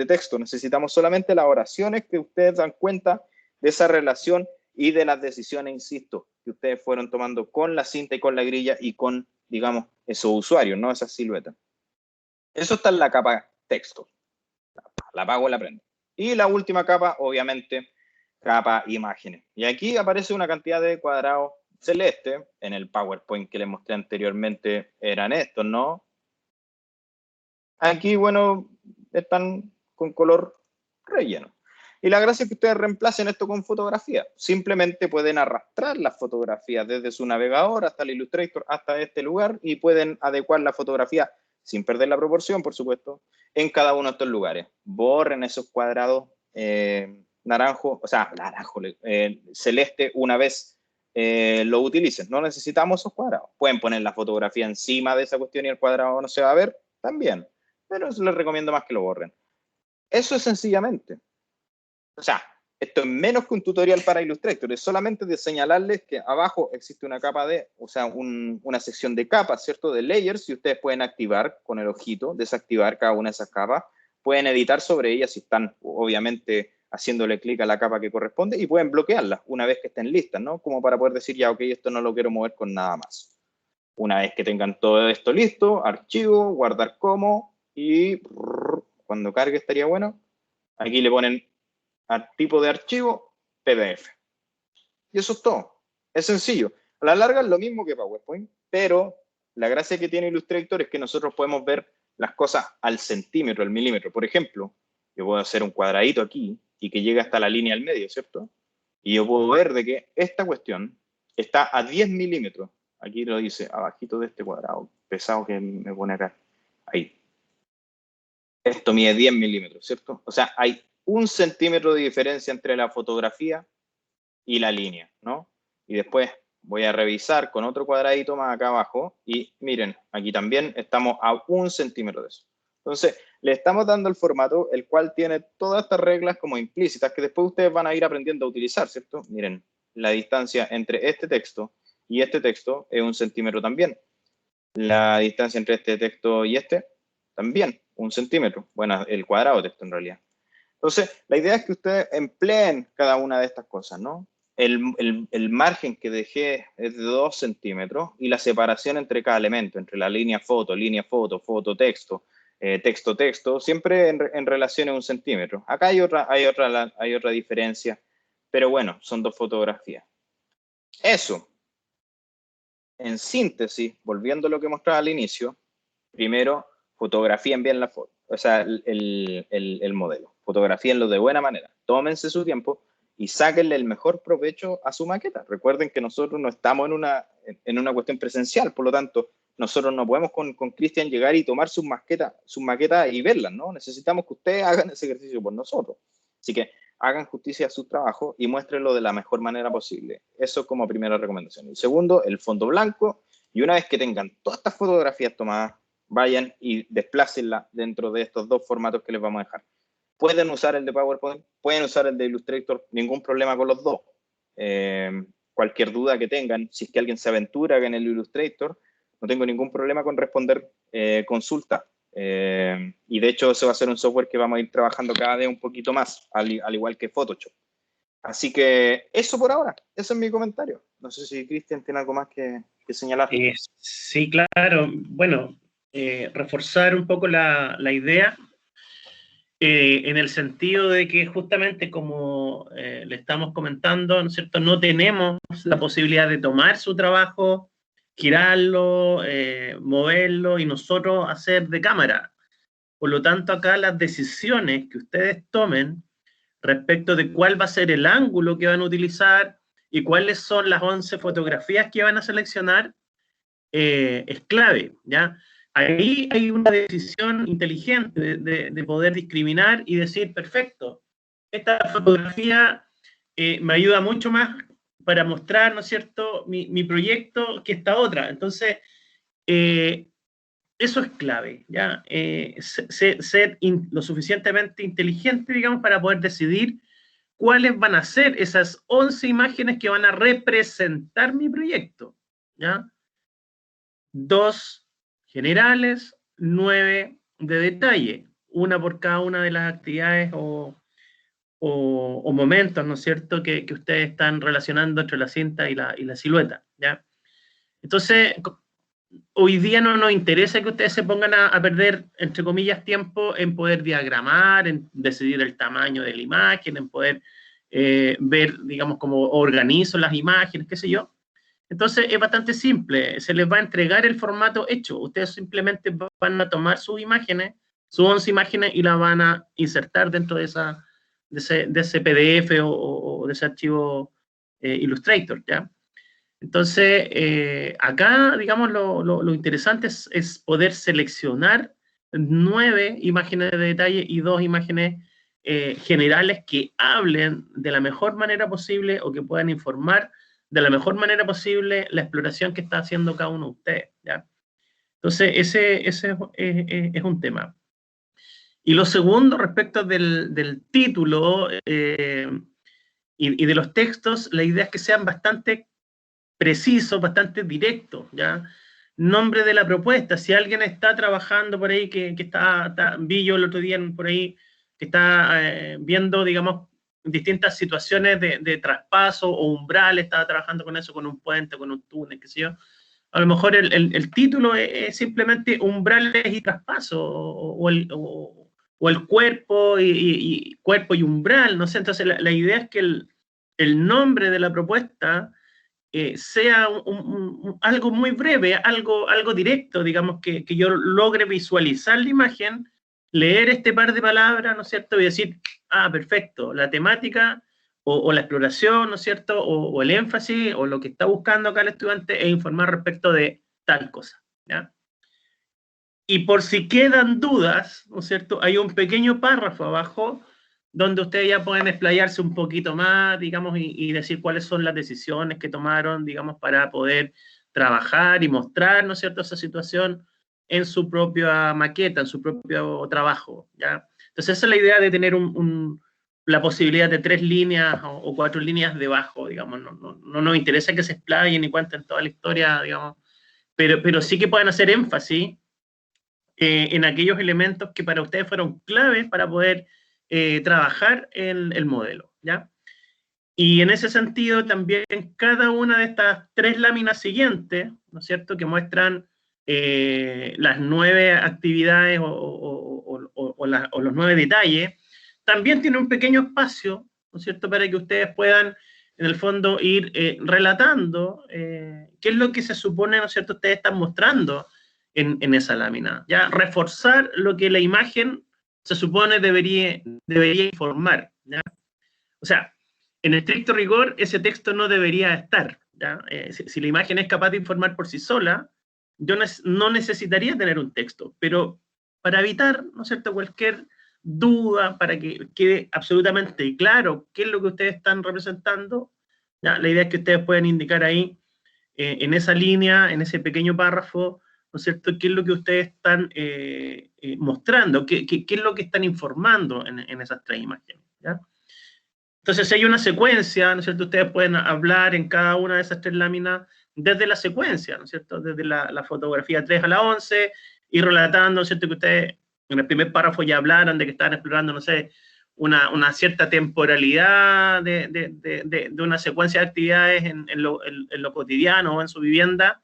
texto, necesitamos solamente las oraciones que ustedes dan cuenta de esa relación y de las decisiones, insisto, que ustedes fueron tomando con la cinta y con la grilla y con, digamos, esos usuarios, ¿no? Esas siluetas. Eso está en la capa texto. La apago y la prendo. Y la última capa, obviamente, capa imágenes. Y aquí aparece una cantidad de cuadrados celestes. En el PowerPoint que les mostré anteriormente eran estos, ¿no? Aquí, bueno, están con color relleno. Y la gracia es que ustedes reemplacen esto con fotografía. Simplemente pueden arrastrar las fotografías desde su navegador hasta el Illustrator, hasta este lugar, y pueden adecuar la fotografía, sin perder la proporción, por supuesto, en cada uno de estos lugares. Borren esos cuadrados naranjo, o sea, celeste una vez lo utilicen. No necesitamos esos cuadrados. Pueden poner la fotografía encima de esa cuestión y el cuadrado no se va a ver, también. Pero eso les recomiendo más que lo borren. Eso es sencillamente. O sea, esto es menos que un tutorial para Illustrator, es solamente de señalarles que abajo existe una capa o sea, una sección de capas, ¿cierto? De layers, y ustedes pueden activar con el ojito, desactivar cada una de esas capas, pueden editar sobre ellas si están, obviamente, haciéndole clic a la capa que corresponde, y pueden bloquearlas una vez que estén listas, ¿no? Como para poder decir, ya, ok, esto no lo quiero mover con nada más. Una vez que tengan todo esto listo, archivo, guardar como, y cuando cargue estaría bueno, aquí le ponen al tipo de archivo, PDF. Y eso es todo. Es sencillo. A la larga es lo mismo que PowerPoint, pero la gracia que tiene Illustrator es que nosotros podemos ver las cosas al centímetro, al milímetro. Por ejemplo, yo puedo hacer un cuadradito aquí y que llegue hasta la línea al medio, ¿cierto? Y yo puedo ver de que esta cuestión está a 10 milímetros. Aquí lo dice, abajito de este cuadrado pesado que me pone acá. Ahí. Esto mide 10 milímetros, ¿cierto? O sea, hay 1 centímetro de diferencia entre la fotografía y la línea, ¿no? Y después voy a revisar con otro cuadradito más acá abajo y miren, aquí también estamos a 1 centímetro de eso. Entonces, le estamos dando el formato, el cual tiene todas estas reglas como implícitas que después ustedes van a ir aprendiendo a utilizar, ¿cierto? Miren, la distancia entre este texto y este texto es 1 centímetro también. La distancia entre este texto y este, también, 1 centímetro. Bueno, el cuadrado de texto en realidad. Entonces, la idea es que ustedes empleen cada una de estas cosas, ¿no? El margen que dejé es de 2 centímetros y la separación entre cada elemento, entre la línea, foto, foto, texto, texto, texto, siempre en relación a 1 centímetro. Acá hay otra diferencia, pero bueno, son 2 fotografías. Eso, en síntesis, volviendo a lo que mostraba al inicio, primero, fotografíen bien la foto, o sea, el modelo. Fotografíenlo de buena manera. Tómense su tiempo y sáquenle el mejor provecho a su maqueta. Recuerden que nosotros no estamos en una cuestión presencial, por lo tanto, nosotros no podemos con Cristian llegar y tomar sus maquetas y verlas, ¿no? Necesitamos que ustedes hagan ese ejercicio por nosotros. Así que hagan justicia a su trabajo y muéstrenlo de la mejor manera posible. Eso como primera recomendación. Y segundo, el fondo blanco. Y una vez que tengan todas estas fotografías tomadas, vayan y desplácenla dentro de estos 2 formatos que les vamos a dejar. Pueden usar el de PowerPoint, pueden usar el de Illustrator, ningún problema con los 2. Cualquier duda que tengan, si es que alguien se aventura en el Illustrator, no tengo ningún problema con responder consulta. Y de hecho, ese va a ser un software que vamos a ir trabajando cada vez un poquito más, al igual que Photoshop. Así que eso por ahora, ese es mi comentario. No sé si Cristian tiene algo más que señalar. Sí, claro. Bueno, reforzar un poco la idea, en el sentido de que justamente como le estamos comentando, ¿no es cierto?, no tenemos la posibilidad de tomar su trabajo, girarlo, moverlo y nosotros hacer de cámara. Por lo tanto, acá las decisiones que ustedes tomen respecto de cuál va a ser el ángulo que van a utilizar y cuáles son las 11 fotografías que van a seleccionar, es clave, ¿ya? Ahí hay una decisión inteligente de poder discriminar y decir, perfecto, esta fotografía me ayuda mucho más para mostrar, ¿no es cierto?, mi proyecto que esta otra. Entonces, eso es clave, ¿ya? Ser lo suficientemente inteligente, digamos, para poder decidir cuáles van a ser esas 11 imágenes que van a representar mi proyecto, ¿ya? 2 generales, 9 de detalle, una por cada una de las actividades o momentos, ¿no es cierto?, que ustedes están relacionando entre la cinta y la silueta, ¿ya? Entonces, hoy día no nos interesa que ustedes se pongan a perder, entre comillas, tiempo en poder diagramar, en decidir el tamaño de la imagen, en poder ver, digamos, cómo organizo las imágenes, qué sé yo. Entonces es bastante simple, se les va a entregar el formato hecho, ustedes simplemente van a tomar sus imágenes, sus 11 imágenes y las van a insertar dentro de ese PDF o de ese archivo Illustrator, ¿ya? Entonces, acá, digamos, lo interesante es poder seleccionar 9 imágenes de detalle y 2 imágenes generales que hablen de la mejor manera posible o que puedan informar de la mejor manera posible la exploración que está haciendo cada uno de ustedes, ¿ya? Entonces, ese es un tema. Y lo segundo, respecto del título y de los textos, la idea es que sean bastante precisos, bastante directos, ¿ya? Nombre de la propuesta, si alguien está trabajando por ahí, que vi yo el otro día por ahí, que está viendo, digamos, distintas situaciones de traspaso o umbral, estaba trabajando con eso, con un puente, con un túnel, qué sé yo. A lo mejor el título es simplemente umbrales y traspaso, o el cuerpo cuerpo y umbral, no sé. Entonces la idea es que el nombre de la propuesta sea algo muy breve, algo directo, digamos, que yo logre visualizar la imagen, leer este par de palabras, ¿no es cierto?, y decir, ah, perfecto, la temática o la exploración, ¿no es cierto?, o el énfasis, o lo que está buscando acá el estudiante es informar respecto de tal cosa, ¿ya? Y por si quedan dudas, ¿no es cierto?, hay un pequeño párrafo abajo donde ustedes ya pueden explayarse un poquito más, digamos, y decir cuáles son las decisiones que tomaron, digamos, para poder trabajar y mostrar, ¿no es cierto?, esa situación en su propia maqueta, en su propio trabajo, ¿ya? Entonces esa es la idea de tener la posibilidad de 3 líneas o 4 líneas debajo, digamos. No nos interesa que se explayen y cuenten toda la historia, digamos, pero sí que pueden hacer énfasis en aquellos elementos que para ustedes fueron claves para poder trabajar el modelo, ¿ya? Y en ese sentido también cada una de estas 3 láminas siguientes, ¿no es cierto?, que muestran las 9 actividades o los 9 detalles, también tiene un pequeño espacio, ¿no es cierto?, para que ustedes puedan, en el fondo, ir relatando qué es lo que se supone, ¿no es cierto?, ustedes están mostrando en esa lámina, ¿ya? Reforzar lo que la imagen se supone debería informar, ¿ya? O sea, en estricto rigor, ese texto no debería estar, ¿ya? Si la imagen es capaz de informar por sí sola, yo no necesitaría tener un texto, pero para evitar, ¿no es cierto?, cualquier duda, para que quede absolutamente claro qué es lo que ustedes están representando, ¿ya? La idea es que ustedes puedan indicar ahí, en esa línea, en ese pequeño párrafo, ¿no es cierto?, qué es lo que ustedes están mostrando, qué es lo que están informando en esas 3 imágenes, ¿ya? Entonces, si hay una secuencia, ¿no es cierto?, ustedes pueden hablar en cada una de esas 3 láminas desde la secuencia, ¿no es cierto?, desde la fotografía 3 a la 11, y relatando, ¿no es cierto?, que ustedes en el primer párrafo ya hablaron de que estaban explorando, no sé, una cierta temporalidad de una secuencia de actividades en lo cotidiano o en su vivienda,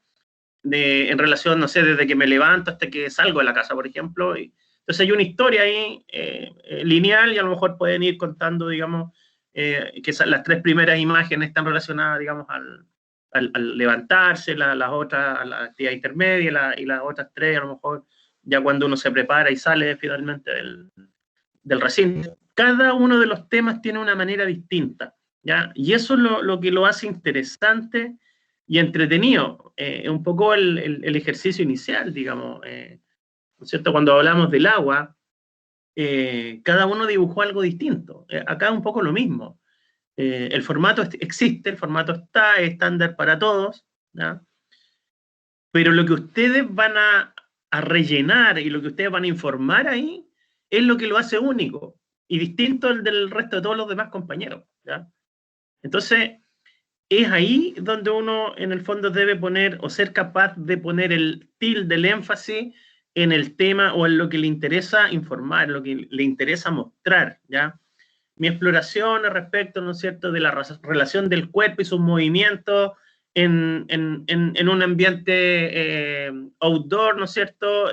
en relación, no sé, desde que me levanto hasta que salgo de la casa, por ejemplo. Entonces hay una historia ahí lineal, y a lo mejor pueden ir contando, digamos, que las 3 primeras imágenes están relacionadas, digamos, al levantarse, las otras a la actividad intermedia, y las otras 3 a lo mejor ya cuando uno se prepara y sale finalmente del recinto. Cada uno de los temas tiene una manera distinta, ¿ya? Y eso es lo que lo hace interesante y entretenido. Un poco el ejercicio inicial, digamos, ¿no es cierto? Cuando hablamos del agua, cada uno dibujó algo distinto. Acá es un poco lo mismo. El formato existe, el formato está, es estándar para todos, ¿ya? Pero lo que ustedes van a rellenar y lo que ustedes van a informar ahí es lo que lo hace único y distinto al del resto de todos los demás compañeros, ¿ya? Entonces, es ahí donde uno en el fondo debe poner o ser capaz de poner el tilde, el énfasis en el tema o en lo que le interesa informar, lo que le interesa mostrar, ¿ya? Mi exploración al respecto, ¿no es cierto?, de la relación del cuerpo y sus movimientos en un ambiente outdoor, ¿no es cierto?,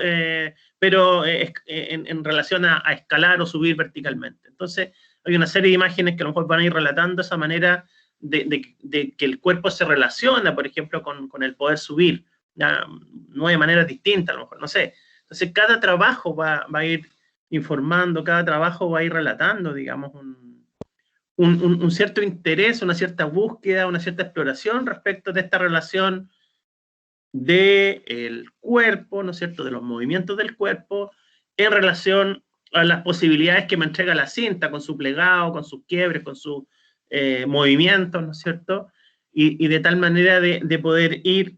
pero en relación a escalar o subir verticalmente. Entonces, hay una serie de imágenes que a lo mejor van a ir relatando esa manera de que el cuerpo se relaciona, por ejemplo, con el poder subir, ¿ya? 9 maneras distintas, a lo mejor, no sé. Entonces, cada trabajo va a ir informando, cada trabajo va a ir relatando, digamos, un cierto interés, una cierta búsqueda, una cierta exploración respecto de esta relación del cuerpo, ¿no es cierto?, de los movimientos del cuerpo, en relación a las posibilidades que me entrega la cinta, con su plegado, con sus quiebres, con sus movimientos, ¿no es cierto?, y de tal manera de poder ir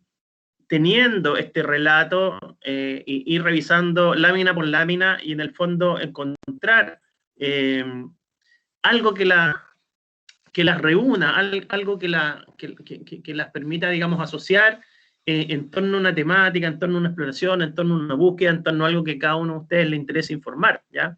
teniendo este relato y revisando lámina por lámina y en el fondo encontrar algo que las reúna, algo que las permita, digamos, asociar en torno a una temática, en torno a una exploración, en torno a una búsqueda, en torno a algo que cada uno de ustedes le interesa informar, ¿ya?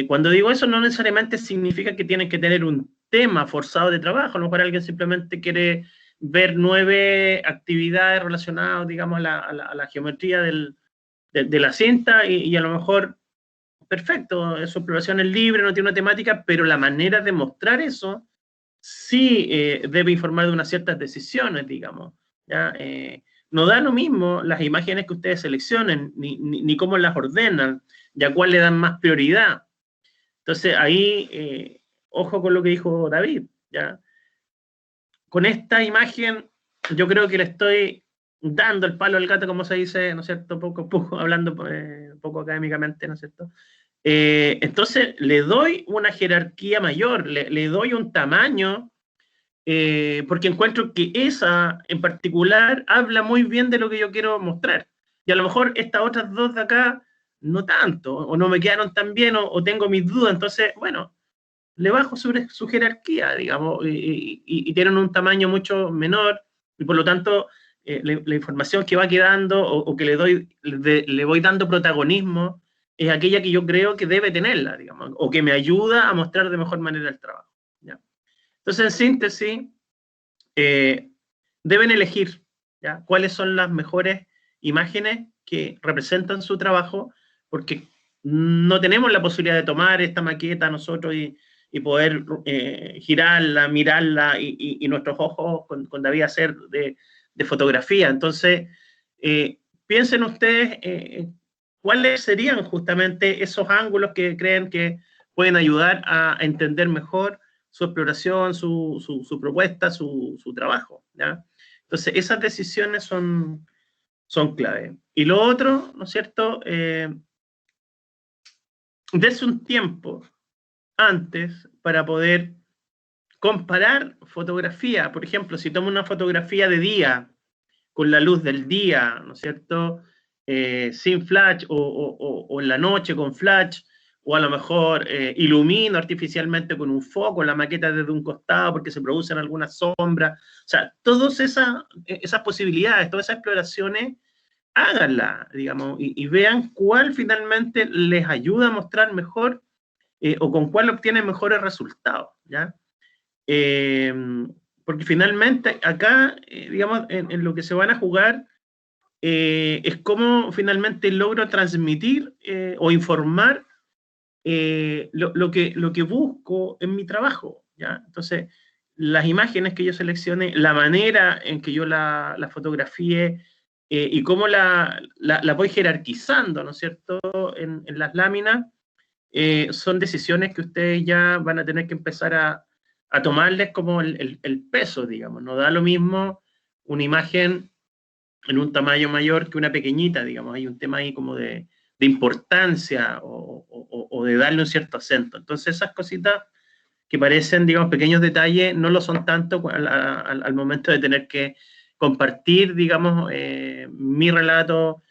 Cuando digo eso, no necesariamente significa que tienen que tener un tema forzado de trabajo. A lo mejor alguien simplemente quiere ver 9 actividades relacionadas, digamos, a la geometría de la cinta, y a lo mejor, perfecto, su exploración es libre, no tiene una temática, pero la manera de mostrar eso sí debe informar de unas ciertas decisiones, digamos, ¿ya? No da lo mismo las imágenes que ustedes seleccionen, ni cómo las ordenan, y a cuál le dan más prioridad. Entonces, ahí, ojo con lo que dijo David, ¿ya? Con esta imagen, yo creo que le estoy dando el palo al gato, como se dice, ¿no es cierto? Poco hablando poco académicamente, ¿no es cierto? Entonces, le doy una jerarquía mayor, le doy un tamaño, porque encuentro que esa en particular habla muy bien de lo que yo quiero mostrar. Y a lo mejor estas otras 2 de acá no tanto, o no me quedaron tan bien, o tengo mis dudas. Entonces, bueno, le bajo su jerarquía, digamos, y tienen un tamaño mucho menor, y por lo tanto, la información que va quedando o que le voy dando protagonismo es aquella que yo creo que debe tenerla, digamos, o que me ayuda a mostrar de mejor manera el trabajo, ¿ya? Entonces, en síntesis, deben elegir, ¿ya?, cuáles son las mejores imágenes que representan su trabajo, porque no tenemos la posibilidad de tomar esta maqueta nosotros y poder girarla, mirarla, y nuestros ojos con David hacer de fotografía. Entonces, piensen ustedes cuáles serían justamente esos ángulos que creen que pueden ayudar a entender mejor su exploración, su propuesta, su trabajo, ¿ya? Entonces, esas decisiones son clave. Y lo otro, ¿no es cierto?, darse un tiempo antes para poder comparar fotografía. Por ejemplo, si tomo una fotografía de día, con la luz del día, ¿no es cierto?, sin flash, o en la noche con flash, o a lo mejor ilumino artificialmente con un foco la maqueta desde un costado porque se producen algunas sombras. O sea, todas esas posibilidades, todas esas exploraciones, háganlas, digamos, y vean cuál finalmente les ayuda a mostrar mejor, o con cuál obtienen mejores resultados, ¿ya? Porque finalmente acá, digamos, en lo que se van a jugar, es cómo finalmente logro transmitir o informar lo que busco en mi trabajo, ¿ya? Entonces, las imágenes que yo seleccione, la manera en que yo la fotografíe, y cómo la voy jerarquizando, ¿no es cierto?, en las láminas, son decisiones que ustedes ya van a tener que empezar a tomarles como el peso, digamos. No da lo mismo una imagen en un tamaño mayor que una pequeñita, digamos. Hay un tema ahí como de importancia, o de darle un cierto acento. Entonces, esas cositas que parecen, digamos, pequeños detalles, no lo son tanto al momento de tener que compartir, digamos, mi relato,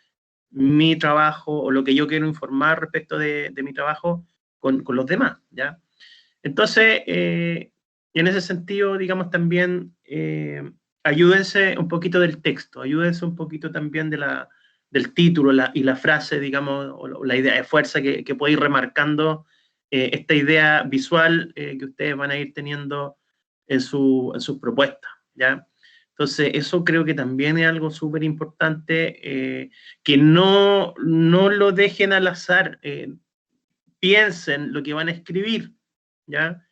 mi trabajo, o lo que yo quiero informar respecto de mi trabajo con los demás, ¿ya? Entonces, en ese sentido, digamos, también ayúdense un poquito del texto, ayúdense un poquito también del título y la frase, digamos, o la idea de fuerza que puede ir remarcando esta idea visual que ustedes van a ir teniendo en sus propuestas, ¿ya? Entonces, eso creo que también es algo súper importante, que no lo dejen al azar, piensen lo que van a escribir, ¿ya?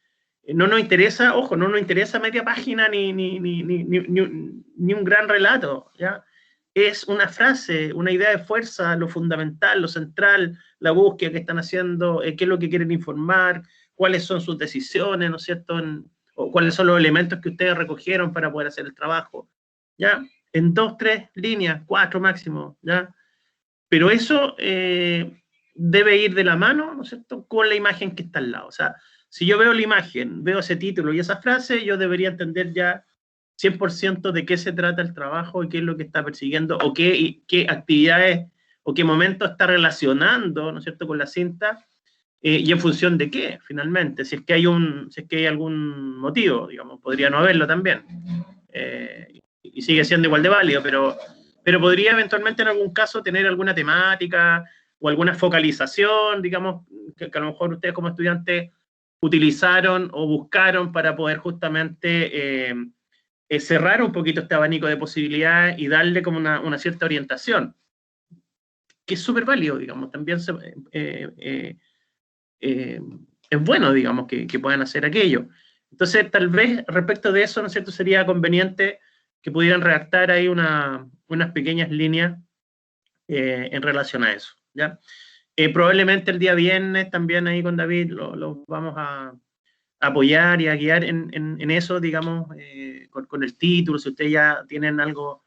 No nos interesa, ojo, no nos interesa media página ni un gran relato, ¿ya? Es una frase, una idea de fuerza, lo fundamental, lo central, la búsqueda que están haciendo, qué es lo que quieren informar, cuáles son sus decisiones, ¿no es cierto?, o cuáles son los elementos que ustedes recogieron para poder hacer el trabajo, ¿ya? En 2, 3 líneas, 4 máximo, ¿ya? Pero eso debe ir de la mano, ¿no es cierto?, con la imagen que está al lado. O sea, si yo veo la imagen, veo ese título y esa frase, yo debería entender ya 100% de qué se trata el trabajo y qué es lo que está persiguiendo, o qué actividades o qué momento está relacionando, ¿no es cierto?, con la cinta, y en función de qué, finalmente. Si es que hay algún motivo, digamos, podría no haberlo también. Y sigue siendo igual de válido, pero podría eventualmente en algún caso tener alguna temática o alguna focalización, digamos, que a lo mejor ustedes como estudiantes utilizaron o buscaron para poder justamente cerrar un poquito este abanico de posibilidades y darle como una cierta orientación, que es súper válido, digamos. También es bueno, digamos, que puedan hacer aquello. Entonces, tal vez respecto de eso, ¿no es cierto?, sería conveniente que pudieran redactar ahí unas pequeñas líneas en relación a eso, ¿ya? Probablemente el día viernes también ahí con David lo vamos a apoyar y a guiar en eso, digamos, con el título, si ustedes ya tienen algo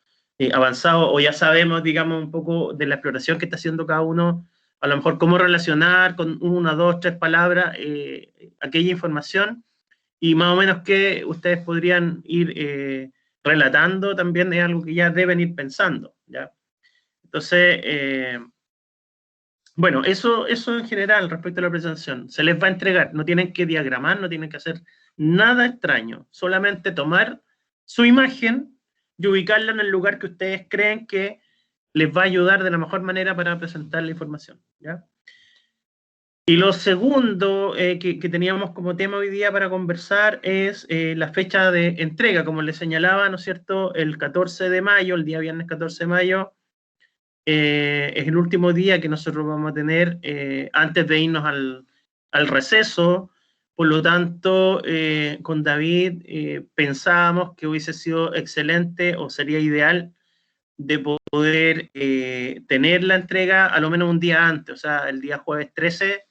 avanzado, o ya sabemos, digamos, un poco de la exploración que está haciendo cada uno, a lo mejor cómo relacionar con 1, 2, 3 palabras aquella información, y más o menos que ustedes podrían ir relatando, también es algo que ya deben ir pensando, ¿ya? Entonces, bueno, eso en general respecto a la presentación. Se les va a entregar, no tienen que diagramar, no tienen que hacer nada extraño, solamente tomar su imagen y ubicarla en el lugar que ustedes creen que les va a ayudar de la mejor manera para presentar la información, ¿ya? Y lo segundo que teníamos como tema hoy día para conversar es la fecha de entrega, como les señalaba, ¿no es cierto? El 14 de mayo, el día viernes 14 de mayo, es el último día que nosotros vamos a tener antes de irnos al receso. Por lo tanto, con David pensábamos que hubiese sido excelente o sería ideal de poder tener la entrega a lo menos un día antes, o sea, el día jueves 13,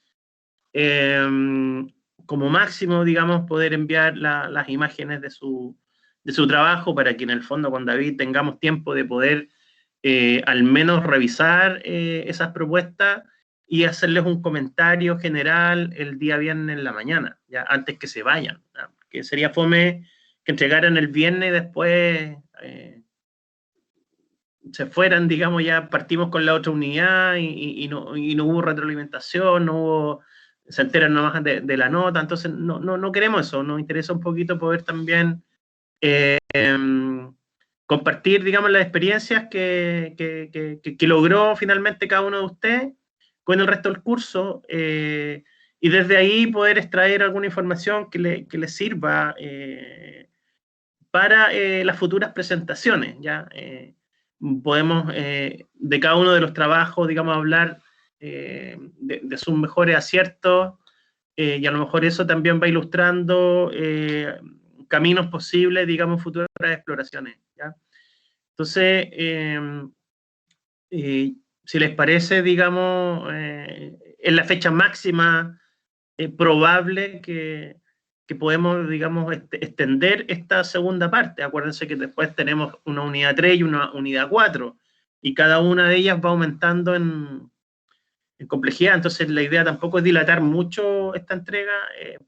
como máximo, digamos, poder enviar las imágenes de su trabajo para que en el fondo con David tengamos tiempo de poder al menos revisar esas propuestas y hacerles un comentario general el día viernes en la mañana, ya antes que se vayan, ¿ya? Que sería fome que entregaran el viernes y después se fueran, digamos, ya partimos con la otra unidad y no hubo retroalimentación, no hubo, se enteran nomás de la nota, entonces no queremos eso, nos interesa un poquito poder también compartir, digamos, las experiencias que logró finalmente cada uno de ustedes con el resto del curso y desde ahí poder extraer alguna información que le sirva para las futuras presentaciones, ¿ya? Podemos de cada uno de los trabajos, digamos, hablar de sus mejores aciertos y a lo mejor eso también va ilustrando caminos posibles, digamos, futuras exploraciones, ¿ya? Entonces, si les parece, digamos, es la fecha máxima probable que podemos, digamos, extender esta segunda parte. Acuérdense que después tenemos una unidad 3 y una unidad 4, y cada una de ellas va aumentando en complejidad, entonces la idea tampoco es dilatar mucho esta entrega,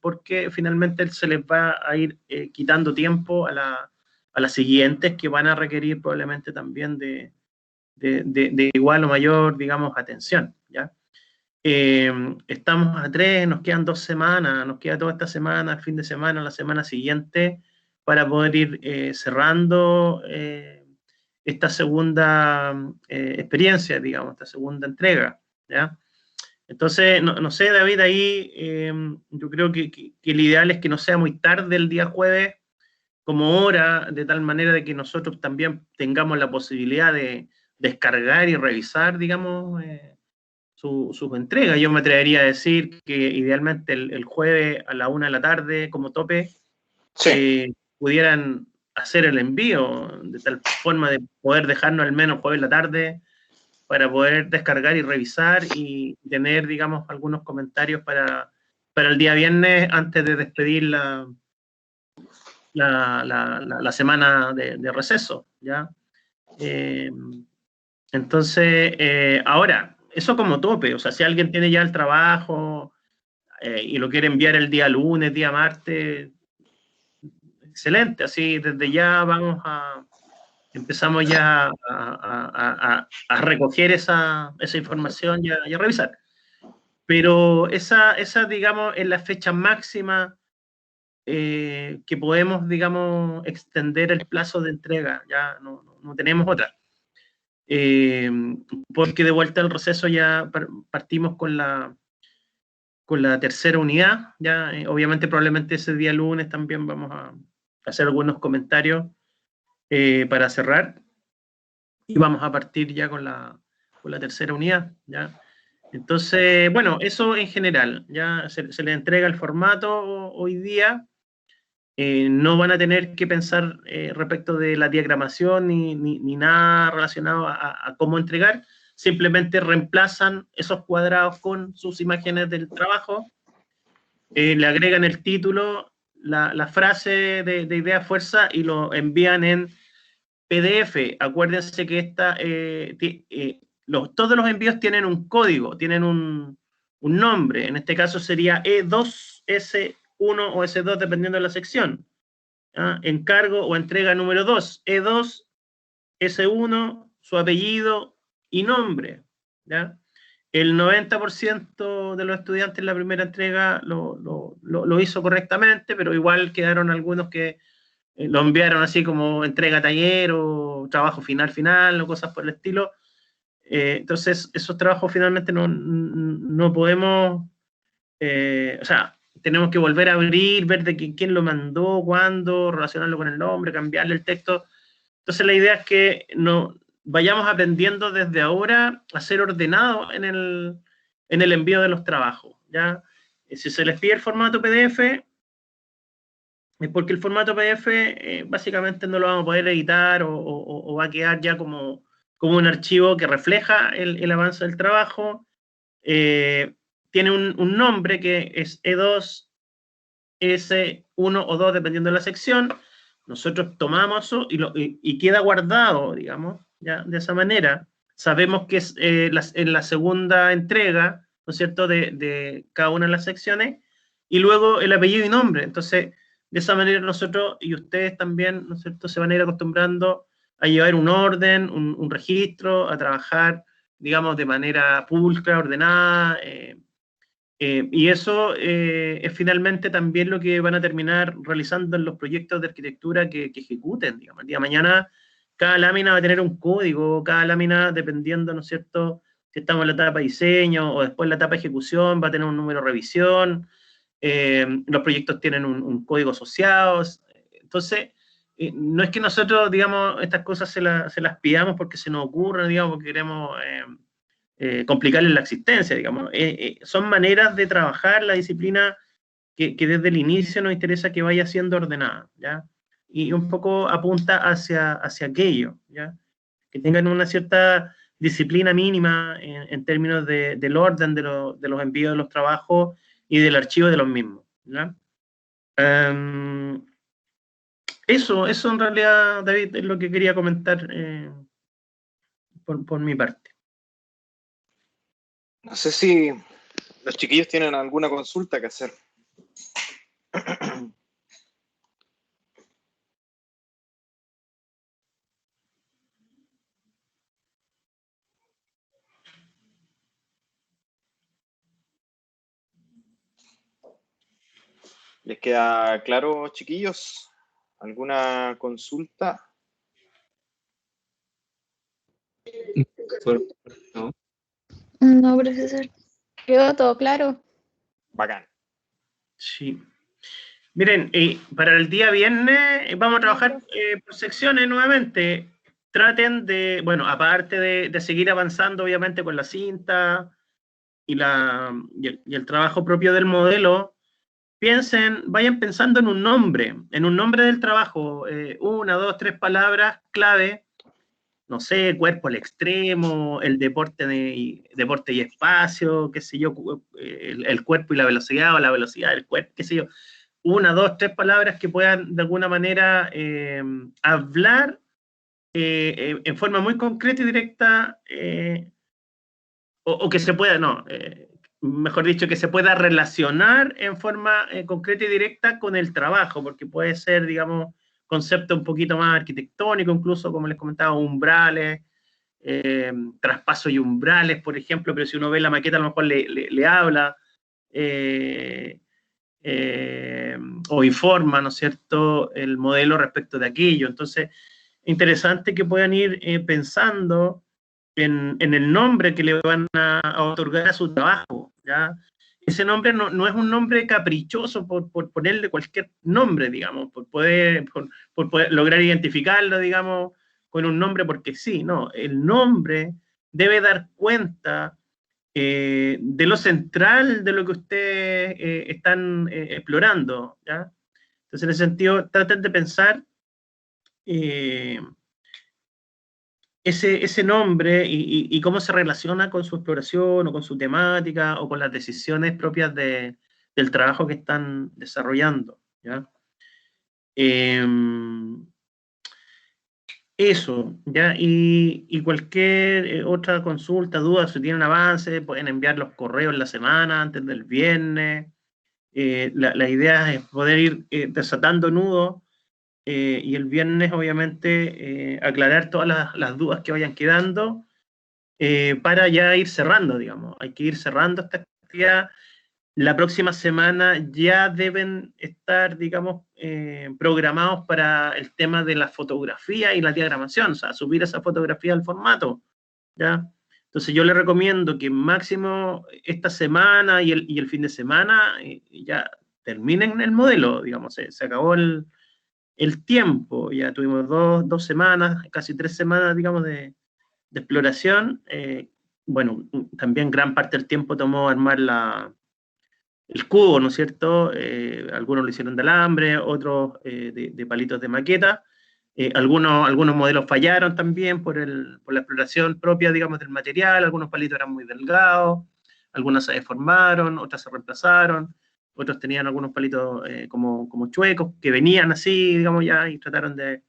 porque finalmente se les va a ir quitando tiempo a las siguientes que van a requerir probablemente también de igual o mayor, digamos, atención, ¿ya? Estamos a 3, nos quedan 2 semanas, nos queda toda esta semana, el fin de semana, la semana siguiente, para poder ir cerrando esta segunda experiencia, digamos, esta segunda entrega, ¿ya? Entonces, no sé, David, ahí yo creo que el ideal es que no sea muy tarde el día jueves como hora, de tal manera de que nosotros también tengamos la posibilidad de descargar y revisar, digamos, sus entregas. Yo me atrevería a decir que idealmente el jueves a la 1 de la tarde, como tope, Sí. pudieran hacer el envío, de tal forma de poder dejarnos al menos jueves en la tarde para poder descargar y revisar y tener, digamos, algunos comentarios para el día viernes antes de despedir la semana de receso, ¿ya? Entonces, ahora, eso como tope, o sea, si alguien tiene ya el trabajo y lo quiere enviar el día lunes, día martes, excelente, así desde ya empezamos ya a recoger esa información y a revisar. Pero esa, digamos, es la fecha máxima que podemos, digamos, extender el plazo de entrega, ya no tenemos otra. Porque de vuelta al receso ya partimos con la tercera unidad, ya obviamente probablemente ese día lunes también vamos a hacer algunos comentarios para cerrar y vamos a partir ya con la tercera unidad, ya. Entonces, bueno, eso en general, ya se les entrega el formato hoy día. No van a tener que pensar respecto de la diagramación ni nada relacionado a cómo entregar, simplemente reemplazan esos cuadrados con sus imágenes del trabajo, le agregan el título, la frase de idea fuerza y lo envían en PDF. Acuérdense que todos los envíos tienen un código, tienen un nombre, en este caso sería E2, S1 o S2 dependiendo de la sección. Encargo o entrega número 2, E2, S1, su apellido y nombre, ¿ya? El 90% de los estudiantes en la primera entrega lo hizo correctamente, pero igual quedaron algunos que lo enviaron así como entrega taller o trabajo final o cosas por el estilo. Entonces, esos trabajos finalmente no podemos o sea, tenemos que volver a abrir, ver de quién lo mandó, cuándo, relacionarlo con el nombre, cambiarle el texto. Entonces la idea es que vayamos aprendiendo desde ahora a ser ordenados en el envío de los trabajos, ¿ya? Si se les pide el formato PDF, es porque el formato PDF básicamente no lo vamos a poder editar o va a quedar ya como un archivo que refleja el avance del trabajo. Tiene un nombre que es E2, S1 o 2, dependiendo de la sección. Nosotros tomamos eso y queda guardado, digamos, ya de esa manera. Sabemos que es en la segunda entrega, ¿no es cierto?, de cada una de las secciones, y luego el apellido y nombre. Entonces, de esa manera nosotros y ustedes también, ¿no es cierto?, se van a ir acostumbrando a llevar un orden, un registro, a trabajar, digamos, de manera pulcra, ordenada, y eso es finalmente también lo que van a terminar realizando en los proyectos de arquitectura que ejecuten, digamos. El día de mañana cada lámina va a tener un código, cada lámina, dependiendo, ¿no es cierto?, si estamos en la etapa de diseño o después en la etapa de ejecución, va a tener un número de revisión, los proyectos tienen un código asociado. Entonces, no es que nosotros, digamos, estas cosas se las pidamos porque se nos ocurren, digamos, porque queremos complicarles la existencia, digamos. Son maneras de trabajar la disciplina que desde el inicio nos interesa que vaya siendo ordenada, ¿ya? Y un poco apunta hacia aquello, ¿ya? Que tengan una cierta disciplina mínima en términos del orden de los envíos de los trabajos y del archivo de los mismos, ¿ya? Eso en realidad, David, es lo que quería comentar por mi parte. No sé si los chiquillos tienen alguna consulta que hacer. ¿Les queda claro, chiquillos? ¿Alguna consulta? No. No, profesor. Quedó todo claro. Bacán. Sí. Miren, para el día viernes vamos a trabajar por secciones nuevamente. Traten de, bueno, aparte de seguir avanzando, obviamente, con la cinta y el trabajo propio del modelo, vayan pensando en un nombre del trabajo, 1, 2, 3 palabras clave, no sé, cuerpo al extremo, el deporte y espacio, qué sé yo, el cuerpo y la velocidad, o la velocidad del cuerpo, qué sé yo. 1, 2, 3 palabras que puedan de alguna manera hablar en forma muy concreta y directa, o que se pueda, no, mejor dicho, que se pueda relacionar en forma concreta y directa con el trabajo, porque puede ser, digamos, concepto un poquito más arquitectónico, incluso, como les comentaba, umbrales, traspaso y umbrales, por ejemplo, pero si uno ve la maqueta a lo mejor le habla, o informa, ¿no es cierto?, el modelo respecto de aquello. Entonces, interesante que puedan ir pensando en el nombre que le van a otorgar a su trabajo, ¿ya? Ese nombre no es un nombre caprichoso por ponerle cualquier nombre, digamos, por poder lograr identificarlo, digamos, con un nombre porque sí, no, el nombre debe dar cuenta de lo central de lo que ustedes están explorando, ¿ya? Entonces, en ese sentido, traten de pensar ese nombre y cómo se relaciona con su exploración o con su temática o con las decisiones propias del trabajo que están desarrollando, ¿ya? Eso, ¿ya? Y cualquier otra consulta, duda, si tienen avance, pueden enviar los correos la semana, antes del viernes. La idea es poder ir desatando nudos y el viernes, obviamente, aclarar todas las dudas que vayan quedando para ya ir cerrando, digamos. Hay que ir cerrando esta actividad. La próxima semana ya deben estar, digamos, programados para el tema de la fotografía y la diagramación, o sea, subir esa fotografía al formato, ¿ya? Entonces yo le recomiendo que máximo esta semana y el fin de semana ya terminen el modelo, digamos, se acabó el tiempo, ya tuvimos dos semanas, casi 3 semanas, digamos, de exploración. Bueno, también gran parte del tiempo tomó armar el cubo, ¿no es cierto? Algunos lo hicieron de alambre, otros de palitos de maqueta. Algunos modelos fallaron también por la exploración propia, digamos, del material. Algunos palitos eran muy delgados, algunos se deformaron, otras se reemplazaron, otros tenían algunos palitos como chuecos, que venían así, digamos, ya, y trataron de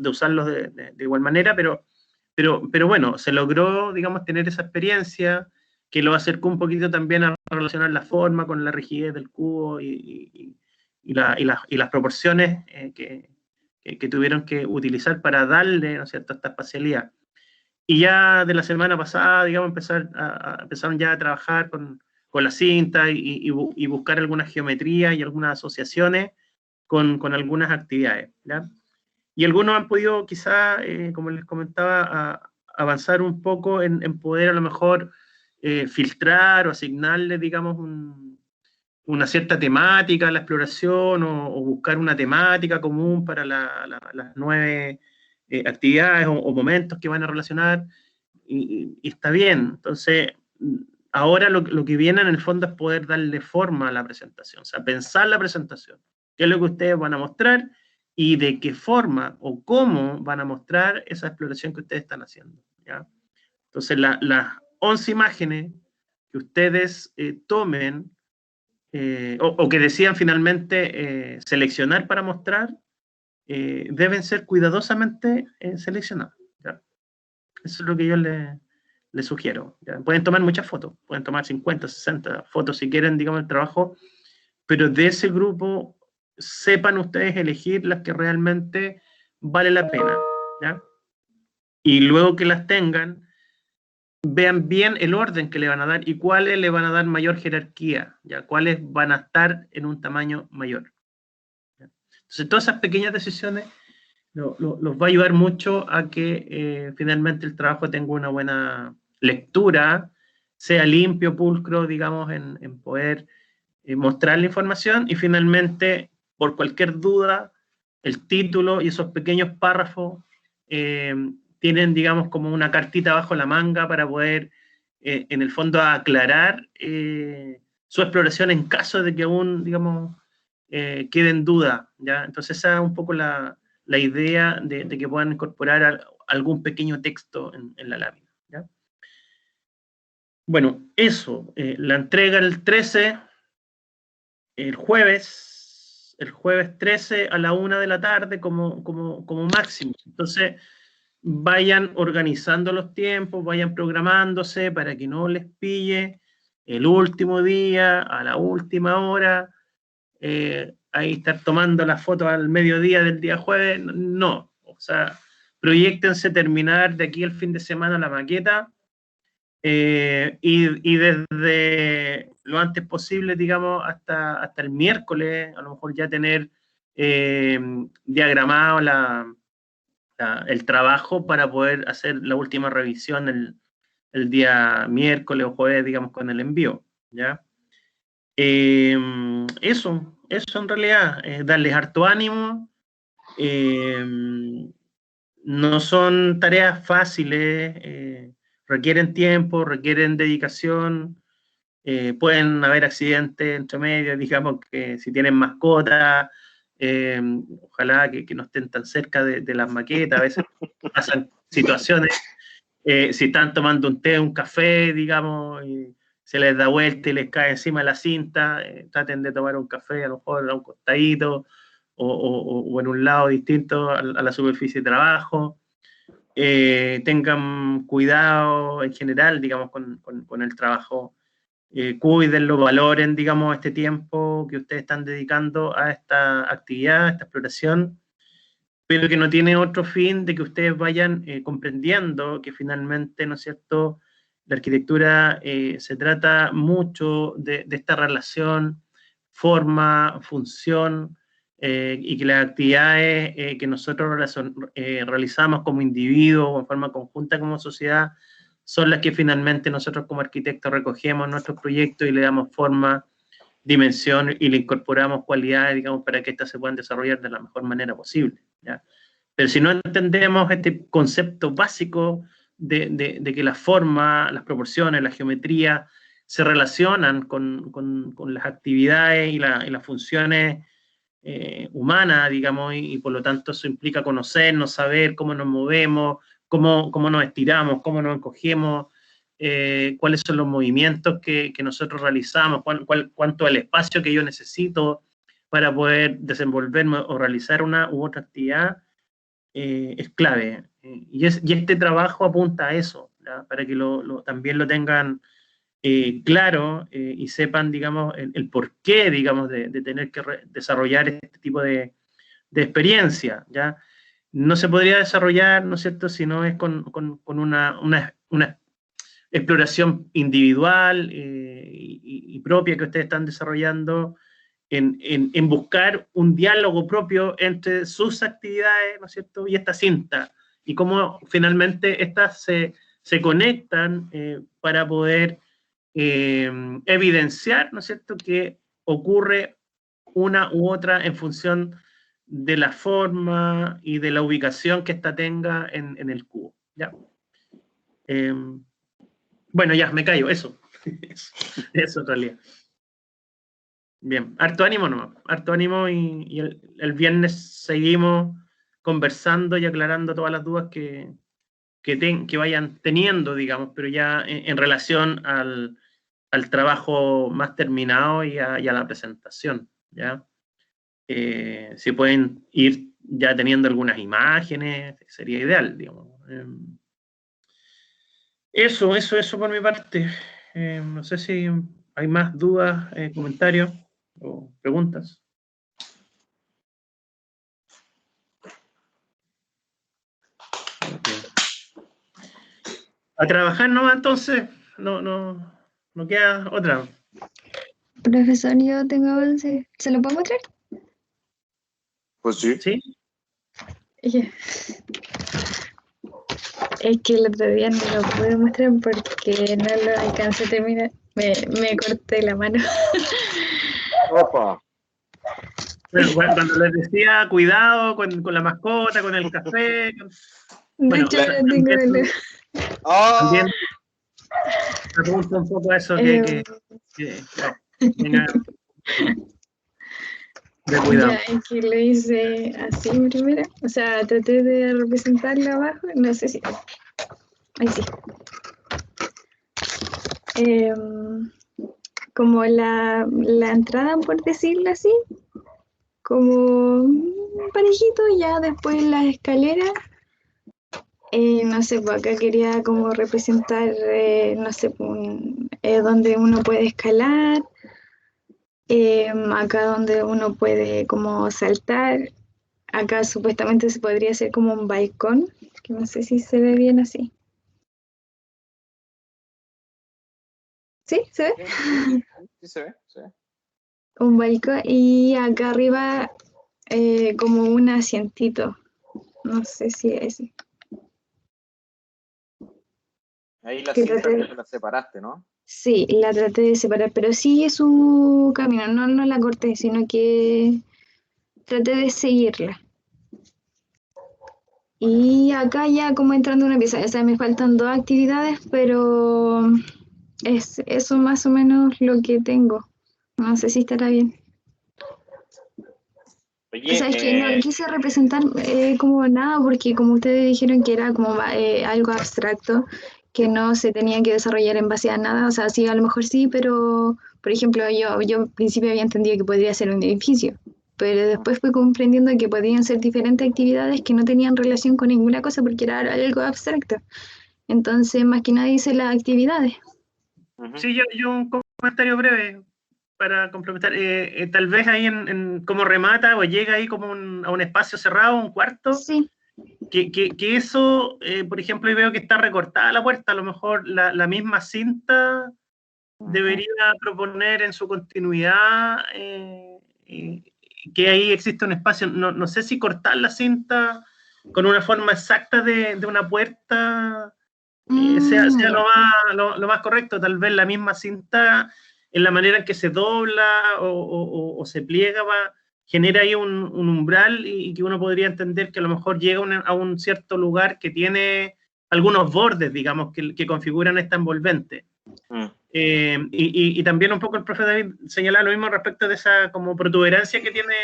usarlos de igual manera, pero bueno, se logró, digamos, tener esa experiencia que lo acercó un poquito también a relacionar la forma con la rigidez del cubo y las proporciones que tuvieron que utilizar para darle, ¿no es cierto?, esta espacialidad. Y ya de la semana pasada, digamos, empezaron ya a trabajar con la cinta y buscar algunas geometrías y algunas asociaciones con algunas actividades, ¿ya? Y algunos han podido quizá, como les comentaba, avanzar un poco en poder a lo mejor filtrar o asignarle, digamos, una cierta temática a la exploración o buscar una temática común para las 9 actividades o momentos que van a relacionar, y está bien. Entonces, ahora lo que viene en el fondo es poder darle forma a la presentación, o sea, pensar la presentación, qué es lo que ustedes van a mostrar y de qué forma o cómo van a mostrar esa exploración que ustedes están haciendo, ¿ya? Entonces, las 11 imágenes que ustedes tomen o que decidan finalmente seleccionar para mostrar, deben ser cuidadosamente seleccionadas, ¿ya? Eso es lo que yo les sugiero, ¿ya? Pueden tomar muchas fotos, pueden tomar 50, 60 fotos si quieren, digamos, el trabajo, pero de ese grupo sepan ustedes elegir las que realmente vale la pena, ¿ya? Y luego que las tengan, vean bien el orden que le van a dar y cuáles le van a dar mayor jerarquía, ¿ya? Cuáles van a estar en un tamaño mayor, ¿ya? Entonces, todas esas pequeñas decisiones los va a ayudar mucho a que finalmente el trabajo tenga una buena lectura, sea limpio, pulcro, digamos, en poder mostrar la información, y finalmente, por cualquier duda, el título y esos pequeños párrafos tienen, digamos, como una cartita bajo la manga para poder, en el fondo, aclarar su exploración en caso de que aún, digamos, quede en duda, ¿ya? Entonces esa es un poco la idea de que puedan incorporar algún pequeño texto en la lámina, ¿ya? Bueno, eso, la entrega el 13, el jueves 13 a la 1 de la tarde como máximo. Entonces, vayan organizando los tiempos, vayan programándose para que no les pille el último día, a la última hora, ahí estar tomando las fotos al mediodía del día jueves. No, o sea, proyéctense terminar de aquí el fin de semana la maqueta, y desde lo antes posible, digamos, hasta el miércoles, a lo mejor ya tener diagramado el trabajo para poder hacer la última revisión el día miércoles o jueves, digamos, con el envío, ¿ya? Eso en realidad, darles harto ánimo. No son tareas fáciles, requieren tiempo, requieren dedicación, pueden haber accidentes entre medio, digamos que si tienen mascotas, ojalá que no estén tan cerca de las maquetas, a veces pasan situaciones, si están tomando un té, un café, digamos, y se les da vuelta y les cae encima la cinta, traten de tomar un café a lo mejor a un costadito o en un lado distinto a la superficie de trabajo. Tengan cuidado en general, digamos, con el trabajo. Cuídenlo, valoren, digamos, este tiempo que ustedes están dedicando a esta actividad, a esta exploración, pero que no tiene otro fin de que ustedes vayan comprendiendo que finalmente, ¿no es cierto?, la arquitectura se trata mucho de esta relación forma, función, y que las actividades que nosotros realizamos como individuos o en forma conjunta como sociedad son las que finalmente nosotros como arquitectos recogemos en nuestros proyectos y le damos forma, dimensión y le incorporamos cualidades, digamos, para que éstas se puedan desarrollar de la mejor manera posible, ¿ya? Pero si no entendemos este concepto básico de que la forma, las proporciones, la geometría se relacionan con las actividades y las funciones humanas, digamos, y por lo tanto eso implica conocernos, saber cómo nos movemos, cómo nos estiramos, cómo nos encogemos, cuáles son los movimientos que nosotros realizamos, cuánto es el espacio que yo necesito para poder desenvolverme o realizar una u otra actividad, es clave. Y este trabajo apunta a eso, ¿ya? Para que también lo tengan claro y sepan, digamos, el porqué, digamos, de tener que desarrollar este tipo de experiencia, ¿ya? No se podría desarrollar, ¿no es cierto?, si no es con una exploración individual y propia que ustedes están desarrollando en buscar un diálogo propio entre sus actividades, ¿no es cierto?, y esta cinta, y cómo finalmente estas se conectan para poder evidenciar, ¿no es cierto?, que ocurre una u otra en función de la forma y de la ubicación que ésta tenga en el cubo, ¿ya? Bueno, ya, me callo, eso. Eso en realidad. Bien, harto ánimo nomás, harto ánimo y el viernes seguimos conversando y aclarando todas las dudas que vayan teniendo, digamos, pero ya en relación al trabajo más terminado y a la presentación, ¿ya? Si pueden ir ya teniendo algunas imágenes, sería ideal, digamos. Eso por mi parte. No sé si hay más dudas, comentarios o preguntas. A trabajar nomás, entonces, no queda otra. Profesor, yo tengo avance. ¿Se lo puedo mostrar? Pues sí. ¿Sí? Ya. Es que el otro día no lo pude mostrar porque no lo alcancé a terminar. Me corté la mano. Opa. Bueno, cuando les decía cuidado con la mascota, con el café. De Bueno, hecho, ahora tengo el... también apunta un poco a eso que tenga de cuidado. Ya, es que lo hice así primero. O sea, traté de representarlo abajo. No sé si... Ahí sí. Como la entrada, por decirlo así. Como un parejito, ya después las escaleras. No sé, pues acá quería como representar, no sé, donde uno puede escalar, acá donde uno puede como saltar, acá supuestamente se podría hacer como un balcón, que no sé si se ve bien así. ¿Sí? ¿Se ve? Sí, se ve, se ve. Un balcón y acá arriba como un asientito, no sé si es así. Ahí la Que cinta traté- la separaste, ¿no? Sí, la traté de separar, pero sigue su camino, no la corté, sino que traté de seguirla. Y acá ya como entrando una pieza, o sea, me faltan 2 actividades, pero es eso más o menos lo que tengo. No sé si estará bien. O sea, es que no Oye, quise representar como nada, porque como ustedes dijeron que era como algo abstracto, que no se tenía que desarrollar en base a nada, o sea, sí, a lo mejor sí, pero, por ejemplo, yo al principio había entendido que podría ser un edificio, pero después fui comprendiendo que podían ser diferentes actividades que no tenían relación con ninguna cosa porque era algo abstracto. Entonces, más que nada hice las actividades. Sí, yo un comentario breve para complementar. Tal vez ahí cómo remata o llega ahí como a un espacio cerrado, un cuarto, Sí, que eso, por ejemplo, y veo que está recortada la puerta, a lo mejor la misma cinta debería proponer en su continuidad que ahí existe un espacio. No sé si cortar la cinta con una forma exacta de una puerta sea Ya. lo más correcto. Tal vez la misma cinta, en la manera en que se dobla o se pliega, genera ahí un umbral y que uno podría entender que a lo mejor llega a un cierto lugar que tiene algunos bordes, digamos, que configuran esta envolvente. Mm. Y también un poco el profe David señalaba lo mismo respecto de esa como protuberancia que tiene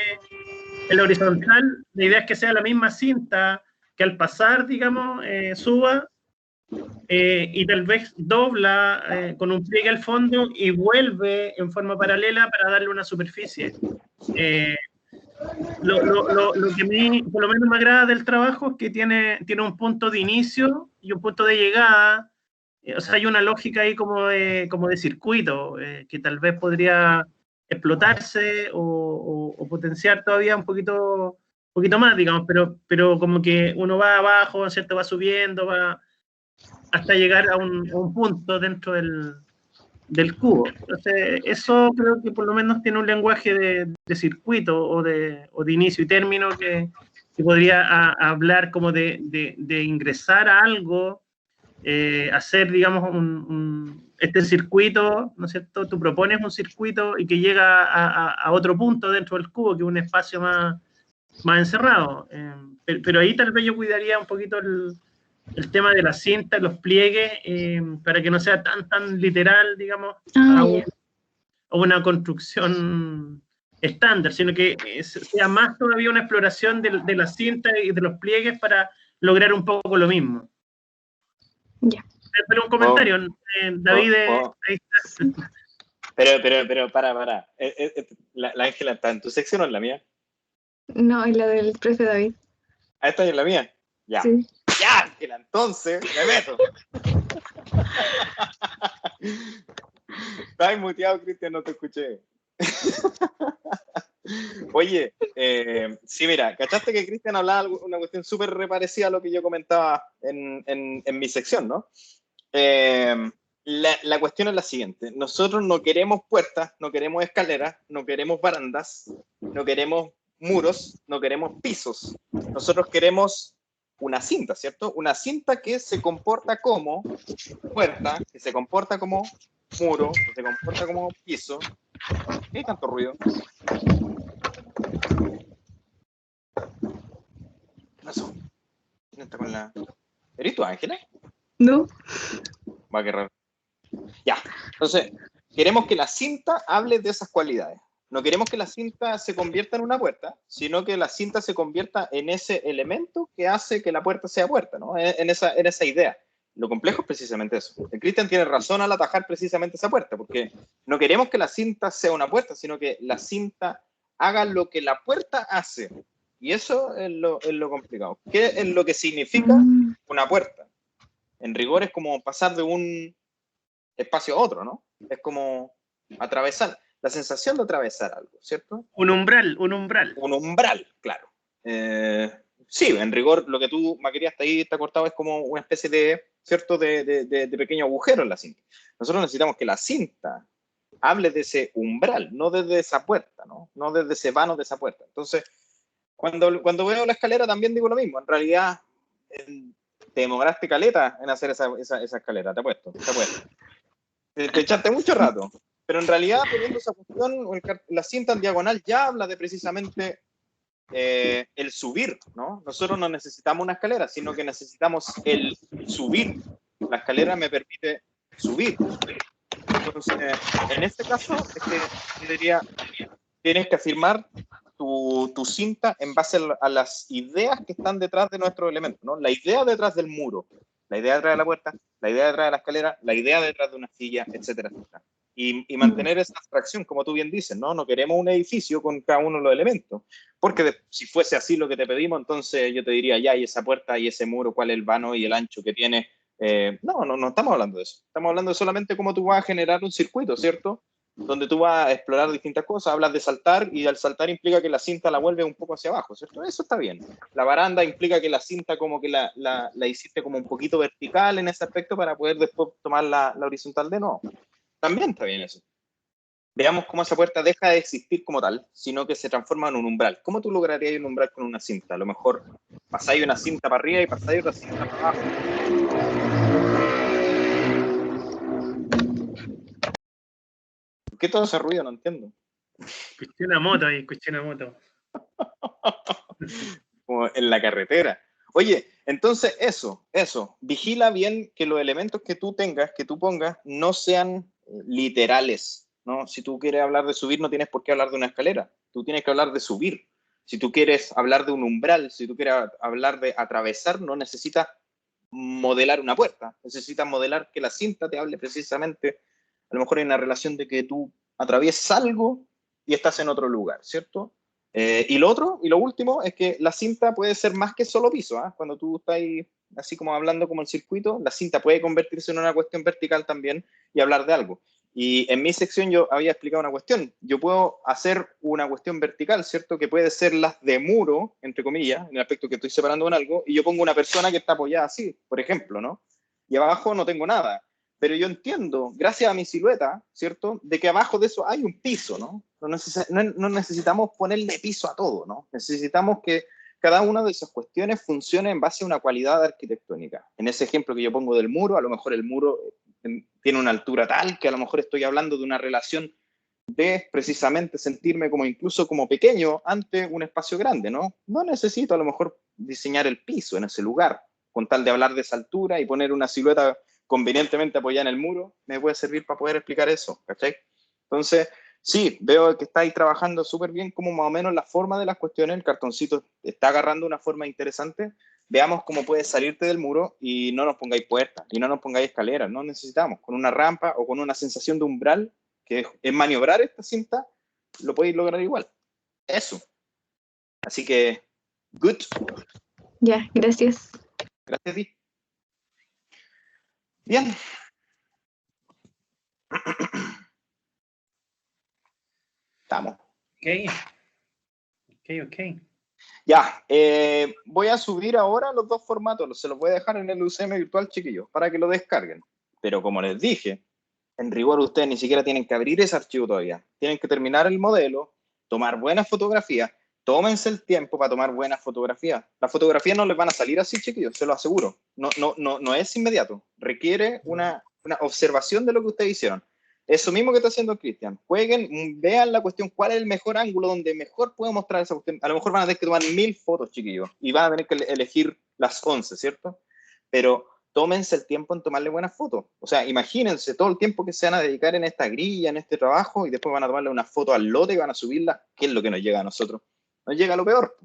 el horizontal. La idea es que sea la misma cinta que al pasar, digamos, suba y tal vez dobla con un pliegue al fondo y vuelve en forma paralela para darle una superficie. Eh, lo que a mí por lo menos me agrada del trabajo es que tiene un punto de inicio y un punto de llegada. O sea, hay una lógica ahí como de circuito que tal vez podría explotarse o potenciar todavía un poquito más, digamos, pero como que uno va abajo, ¿cierto? Va subiendo, va hasta llegar a un punto dentro del cubo. Entonces, eso creo que por lo menos tiene un lenguaje de circuito o de inicio y término que podría hablar como de ingresar a algo, hacer, digamos, este circuito, ¿no es cierto? Tú propones un circuito y que llega a otro punto dentro del cubo, que es un espacio más encerrado. Pero ahí tal vez yo cuidaría un poquito el tema de la cinta, los pliegues, para que no sea tan literal, digamos, Ah, a, ya. a una construcción estándar, sino que sea más todavía una exploración de la cinta y de los pliegues para lograr un poco lo mismo. Ya. Pero un Oh, comentario, David, ahí está. Pero, para. La Ángela está en tu sección o en la mía. No, es la del profe David. Ah, está en la mía. Ya. Sí. Ya, Ángela, entonces me meto. Estás muteado, Cristian, no te escuché. Oye, sí, mira, ¿cachaste que Cristian hablaba una cuestión súper parecida a lo que yo comentaba en mi sección, ¿no? La cuestión es la siguiente. Nosotros no queremos puertas, no queremos escaleras, no queremos barandas, no queremos muros, no queremos pisos. Nosotros queremos una cinta, ¿cierto? Una cinta que se comporta como puerta, que se comporta como muro, que se comporta como piso. ¿Qué hay tanto ruido? ¿Qué pasó? ¿Quién está con la...? ¿Eres tú, Ángela? No. Va, qué raro. Ya, entonces, queremos que la cinta hable de esas cualidades. No queremos que la cinta se convierta en una puerta, sino que la cinta se convierta en ese elemento que hace que la puerta sea puerta, ¿no? En esa idea. Lo complejo es precisamente eso. El Cristian tiene razón al atajar precisamente esa puerta, porque no queremos que la cinta sea una puerta, sino que la cinta haga lo que la puerta hace. Y eso es lo complicado. ¿Qué es lo que significa una puerta? En rigor es como pasar de un espacio a otro, ¿no? Es como atravesar, la sensación de atravesar algo, ¿cierto? Un umbral. Un umbral, claro. Sí, en rigor, lo que tú, Maquería, hasta ahí está cortado, es como una especie de, ¿cierto?, de pequeño agujero en la cinta. Nosotros necesitamos que la cinta hable de ese umbral, no desde esa puerta, ¿no? No desde ese vano de esa puerta. Entonces, cuando veo la escalera también digo lo mismo. En realidad, te demoraste caleta en hacer esa escalera, te apuesto. Te echaste mucho rato. Pero en realidad, poniendo esa cuestión, la cinta en diagonal ya habla de precisamente el subir, ¿no? Nosotros no necesitamos una escalera, sino que necesitamos el subir. La escalera me permite subir. Entonces, en este caso, es que yo diría, tienes que afirmar tu cinta en base a las ideas que están detrás de nuestro elemento, ¿no? La idea detrás del muro, la idea detrás de la puerta, la idea detrás de la escalera, la idea detrás de una silla, etcétera, etcétera. Y mantener esa abstracción, como tú bien dices, ¿no? No queremos un edificio con cada uno de los elementos, porque si fuese así lo que te pedimos, entonces yo te diría, ya, y esa puerta y ese muro, cuál es el vano y el ancho que tiene. No estamos hablando de eso. Estamos hablando de solamente cómo tú vas a generar un circuito, ¿cierto? Donde tú vas a explorar distintas cosas, hablas de saltar y al saltar implica que la cinta la vuelve un poco hacia abajo, ¿cierto? Eso está bien. La baranda implica que la cinta como que la hiciste como un poquito vertical en ese aspecto para poder después tomar la horizontal de nuevo. También está bien eso. Veamos cómo esa puerta deja de existir como tal, sino que se transforma en un umbral. ¿Cómo tú lograrías un umbral con una cinta? A lo mejor pasáis una cinta para arriba y pasáis otra cinta para abajo. ¿Por qué todo ese ruido? No entiendo. Escuché una moto ahí, escuché una moto. Como en la carretera. Oye, entonces eso, vigila bien que los elementos que tú tengas, que tú pongas, no sean literales, ¿no? Si tú quieres hablar de subir, no tienes por qué hablar de una escalera, tú tienes que hablar de subir. Si tú quieres hablar de un umbral, si tú quieres hablar de atravesar, no necesitas modelar una puerta, necesitas modelar que la cinta te hable precisamente, a lo mejor en la relación de que tú atraviesas algo y estás en otro lugar, ¿cierto? Y lo último, es que la cinta puede ser más que solo piso, ¿eh? Cuando tú estás ahí, así como hablando como el circuito, la cinta puede convertirse en una cuestión vertical también y hablar de algo. Y en mi sección yo había explicado una cuestión. Yo puedo hacer una cuestión vertical, ¿cierto? Que puede ser las de muro, entre comillas, en el aspecto que estoy separando con algo, y yo pongo una persona que está apoyada así, por ejemplo, ¿no? Y abajo no tengo nada. Pero yo entiendo, gracias a mi silueta, ¿cierto? De que abajo de eso hay un piso, ¿no? No necesitamos ponerle piso a todo, ¿no? Necesitamos que cada una de esas cuestiones funcione en base a una cualidad arquitectónica. En ese ejemplo que yo pongo del muro, a lo mejor el muro tiene una altura tal que a lo mejor estoy hablando de una relación de precisamente sentirme como incluso como pequeño ante un espacio grande, ¿no? No necesito a lo mejor diseñar el piso en ese lugar, con tal de hablar de esa altura y poner una silueta convenientemente apoyada en el muro, me puede servir para poder explicar eso, ¿cachai? Entonces, sí, veo que estáis trabajando súper bien como más o menos la forma de las cuestiones, el cartoncito está agarrando una forma interesante, veamos cómo puedes salirte del muro y no nos pongáis puertas, y no nos pongáis escaleras, no necesitamos, con una rampa o con una sensación de umbral, que es maniobrar esta cinta, lo podéis lograr igual. Eso. Así que, good. Ya, gracias. Gracias a ti. Bien. Estamos. Ok. Ya, voy a subir ahora los dos formatos, se los voy a dejar en el UCM virtual, chiquillos, para que lo descarguen. Pero como les dije, en rigor ustedes ni siquiera tienen que abrir ese archivo todavía. Tienen que terminar el modelo, tomar buenas fotografías, tómense el tiempo para tomar buenas fotografías. Las fotografías no les van a salir así, chiquillos, se lo aseguro. No es inmediato. Requiere una observación de lo que ustedes hicieron. Eso mismo que está haciendo Cristian. Jueguen, vean la cuestión, cuál es el mejor ángulo donde mejor puedo mostrar esa cuestión. A lo mejor van a tener que tomar 1000 fotos, chiquillos, y van a tener que elegir las 11, ¿cierto? Pero tómense el tiempo en tomarle buenas fotos. O sea, imagínense todo el tiempo que se van a dedicar en esta grilla, en este trabajo, y después van a tomarle una foto al lote y van a subirla. ¿Qué es lo que nos llega a nosotros? Nos llega lo peor.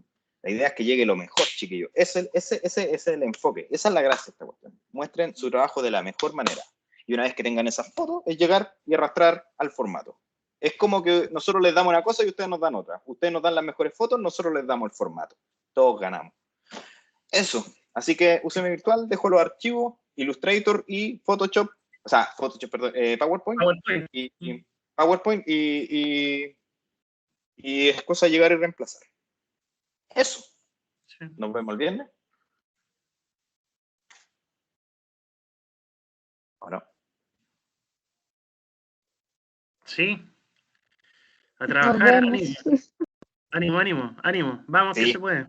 La idea es que llegue lo mejor, chiquillos. Ese es el enfoque. Esa es la gracia de esta cuestión. Muestren su trabajo de la mejor manera. Y una vez que tengan esas fotos, es llegar y arrastrar al formato. Es como que nosotros les damos una cosa y ustedes nos dan otra. Ustedes nos dan las mejores fotos, nosotros les damos el formato. Todos ganamos. Eso. Así que UCM virtual, dejo los archivos, Illustrator y Photoshop, PowerPoint. PowerPoint y es cosa de llegar y reemplazar. Eso. Sí. Nos vemos el viernes. ¿O no? Sí. A trabajar, ánimo. Vamos, sí, que se puede.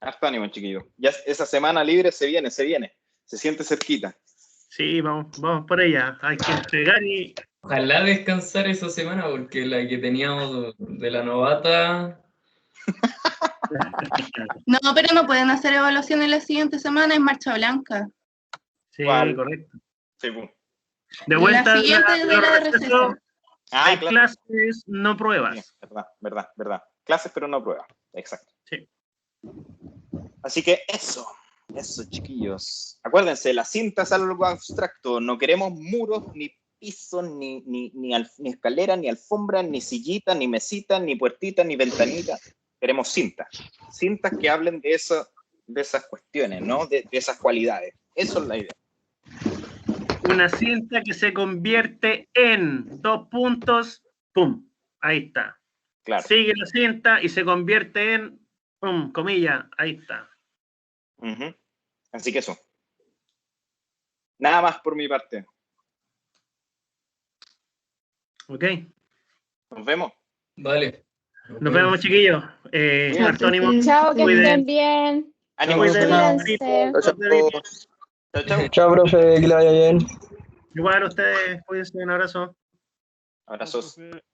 Hasta ánimo, chiquillo. Ya esa semana libre se viene. Se siente cerquita. Sí, vamos por ella. Hay que entregar y... Ojalá descansar esa semana, porque la que teníamos de la novata... No, pero no pueden hacer evaluaciones la siguiente semana, es marcha blanca. Sí, correcto. Sí, pues. De vuelta la siguiente de la receso. Hay clases, no pruebas. Sí, verdad. Clases, pero no pruebas. Exacto. Sí. Así que eso, chiquillos. Acuérdense, la cinta es algo abstracto. No queremos muros, ni pisos, ni escaleras, ni alfombras, ni sillitas, ni mesitas, ni puertitas, ni ventanitas. Queremos cintas. Cintas que hablen de esas cuestiones, ¿no? De esas cualidades. Eso es la idea. Una cinta que se convierte en 2 puntos, ¡pum! Ahí está. Claro. Sigue la cinta y se convierte en, ¡pum! Comilla, ahí está. Así que eso. Nada más por mi parte. Ok. Nos vemos. Vale. Nos vemos, chiquillos. Antónimo. Chao, que estén bien. Ánimo. Chao, profe, que le vaya bien. Igual a ustedes, cuídense, un abrazo. Abrazos. Profe.